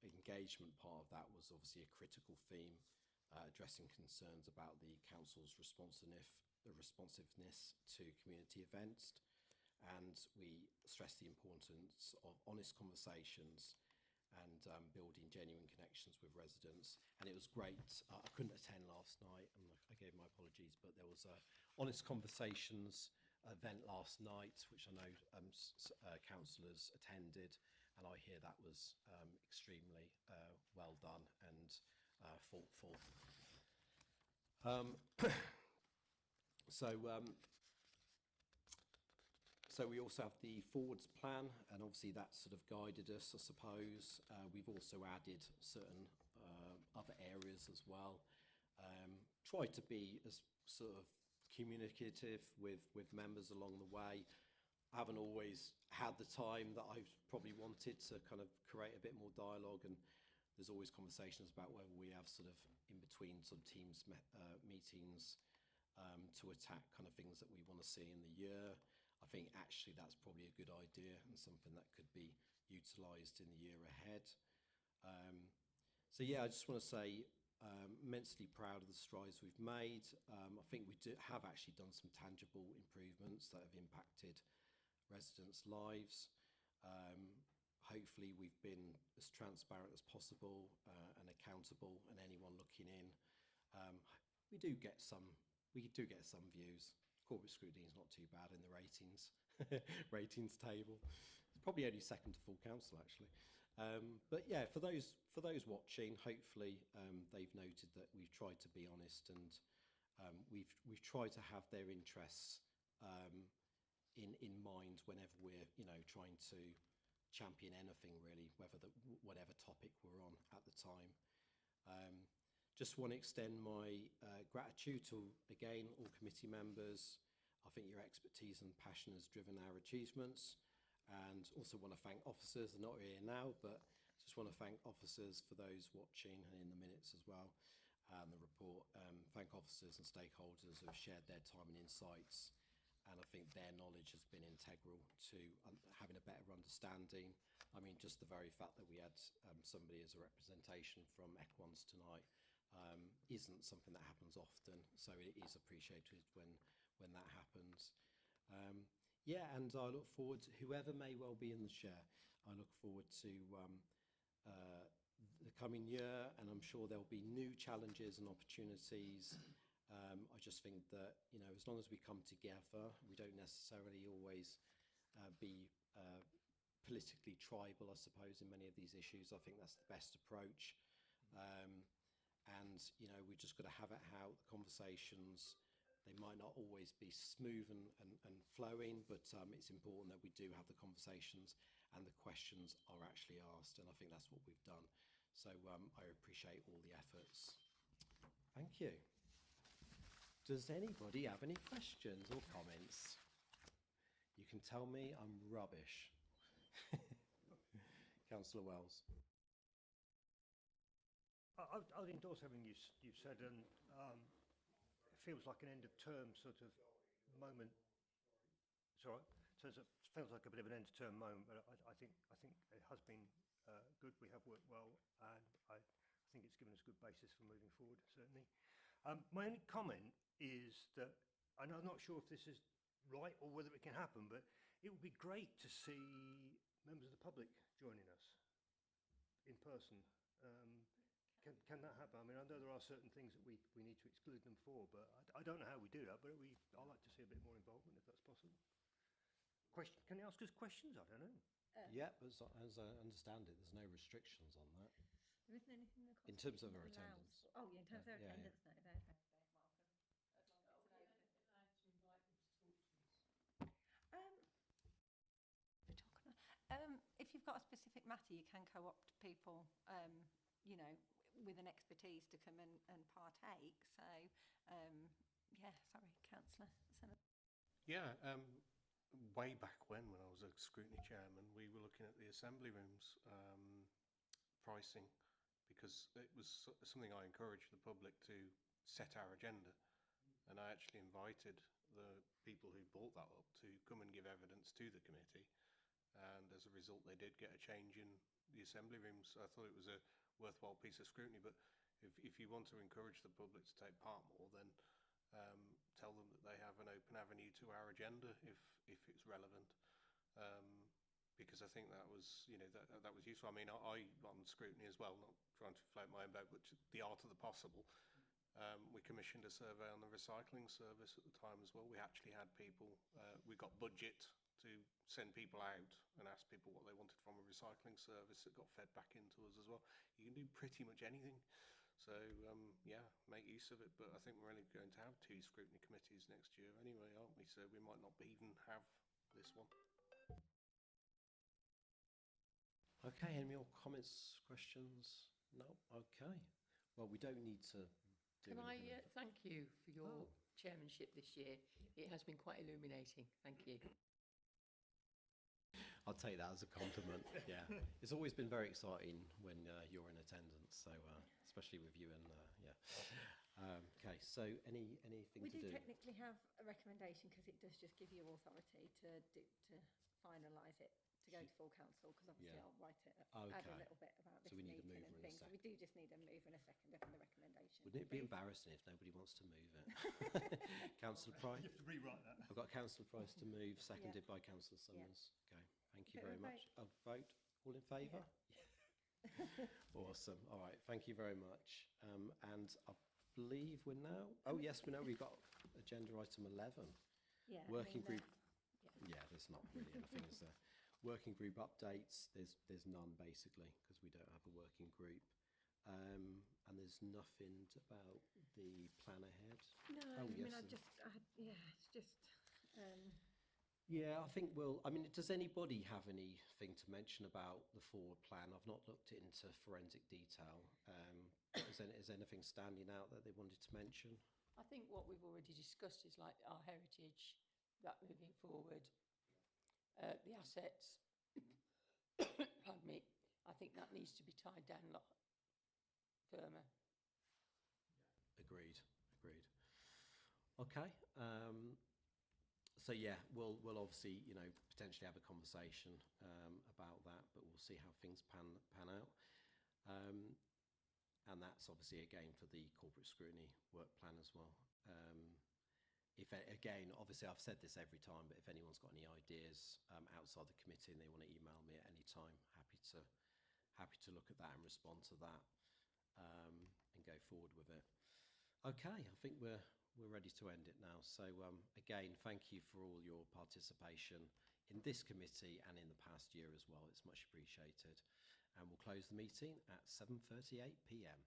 engagement part of that was obviously a critical theme, addressing concerns about the council's responsiveness to community events, and we stressed the importance of honest conversations and building genuine connections with residents. And it was great. I couldn't attend last night, and I gave my apologies, but there was a Honest Conversations event last night, which I know councillors attended, and I hear that was extremely well done and thoughtful. So we also have the forwards plan, and obviously that sort of guided us, I suppose. We've also added certain other areas as well. Tried to be as sort of communicative with members along the way. I haven't always had the time that I've probably wanted to kind of create a bit more dialogue, and there's always conversations about whether we have sort of in between sort of teams meetings to attack kind of things that we want to see in the year. I think actually that's probably a good idea and something that could be utilised in the year ahead. So yeah, I just want to say immensely proud of the strides we've made. I think we have actually done some tangible improvements that have impacted residents' lives. Hopefully we've been as transparent as possible and accountable, and anyone looking in, we do get some views. Corporate Scrutiny is not too bad in the ratings table. It's probably only second to full council actually. But yeah, for those watching, hopefully they've noted that we've tried to be honest, and we've tried to have their interests in mind whenever we're trying to champion anything really, whatever topic we're on at the time. Just want to extend my gratitude to, again, all committee members. I think your expertise and passion has driven our achievements, and also want to thank officers. They're not here now, but just want to thank officers for those watching and in the minutes as well, and the report. Thank officers and stakeholders who have shared their time and insights, and I think their knowledge has been integral to having a better understanding. I mean, just the very fact that we had somebody as a representation from Equans tonight isn't something that happens often, so it is appreciated when that happens. Yeah, and I look forward to whoever may well be in the chair. I look forward to the coming year, and I'm sure there'll be new challenges and opportunities. I just think that as long as we come together, we don't necessarily always be politically tribal, I suppose, in many of these issues. I think that's the best approach. And we've just got to have it out. The conversations, they might not always be smooth and flowing, but it's important that we do have the conversations and the questions are actually asked, and I think that's what we've done. So I appreciate all the efforts. Thank you. Does anybody have any questions or comments? You can tell me I'm rubbish. Councillor Wells. I'll endorse everything you've said, and it feels like an end of term sort of moment. It's all right. So it feels like a bit of an end of term moment, but I think it has been good. We have worked well, and I think it's given us a good basis for moving forward, certainly. My only comment is that, and I'm not sure if this is right or whether it can happen, but it would be great to see members of the public joining us. in person. Can that happen? I mean, I know there are certain things that we need to exclude them for, but I don't know how we do that, but I'd like to see a bit more involvement if that's possible. Can you ask us questions? I don't know. Yeah, but as I understand it, there's no restrictions on that. There isn't anything in the In terms of Constitution our that allows- attendance. Oh, yeah, in terms of their Yeah, yeah. attendance, no, they're welcome. If you've got a specific matter, you can co-opt people, you know, with an expertise to come and partake. So, yeah, sorry, Councillor. Yeah, way back when I was a scrutiny chairman, we were looking at the assembly rooms pricing, because it was something I encouraged the public to set our agenda, and I actually invited the people who brought that up to come and give evidence to the committee, and as a result they did get a change in the assembly rooms. So I thought it was a worthwhile piece of scrutiny, but if you want to encourage the public to take part more, then tell them that they have an open avenue to our agenda if it's relevant, because I think that was, you know, that was useful. I mean, I on scrutiny as well, not trying to float my own boat, but the art of the possible. We commissioned a survey on the recycling service at the time as well. We actually had people, we got budget to send people out and ask people what they wanted from a recycling service that got fed back into us as well. You can do pretty much anything. So, yeah, make use of it. But I think we're only going to have 2 scrutiny committees next year anyway, aren't we? So we might not even have this one. Okay, any more comments, questions? No? Okay. Well, we don't need to do Can I anything. thank you for your chairmanship this year? It has been quite illuminating. Thank you. I'll take that as a compliment. Yeah, it's always been very exciting when you're in attendance. So especially with you and yeah. Okay, so anything We to do do? technically have a recommendation because it does just give you authority to finalise it, to go to full council, because obviously Yeah. I'll write it, add a Okay. little bit about So this we need a meeting mover and and a things. So we do just need a move and a seconder for the recommendation. Wouldn't it be please. embarrassing if nobody wants to move it? Councillor Price. You have to rewrite that. I've got Councillor Price to move, seconded by Councillor Summers. Okay, thank you Bit of very a much. Vote. All in favour? Awesome. All right. Thank you very much. And I believe we're now. Oh yes, we know we've got agenda item 11. Yeah, I Working mean, group. Yeah, there's not really anything, is there? Working group updates. There's none basically because we don't have a working group. And there's nothing about the plan ahead. No, Oh, I mean, yes, yeah, it's just, Yeah, I think does anybody have anything to mention about the forward plan? I've not looked it into forensic detail. Is anything standing out that they wanted to mention? I think what we've already discussed is like our heritage, that moving forward, the assets, pardon me, I think that needs to be tied down a lot firmer. Agreed. Okay. So yeah, we'll obviously, you know, potentially have a conversation about that, but we'll see how things pan out. And that's obviously again for the corporate scrutiny work plan as well. Again, obviously I've said this every time, but if anyone's got any ideas outside the committee and they want to email me at any time, happy to look at that and respond to that and go forward with it. Okay, I think we're ready to end it now. So again, thank you for all your participation in this committee and in the past year as well. It's much appreciated. And we'll close the meeting at 7:38 p.m.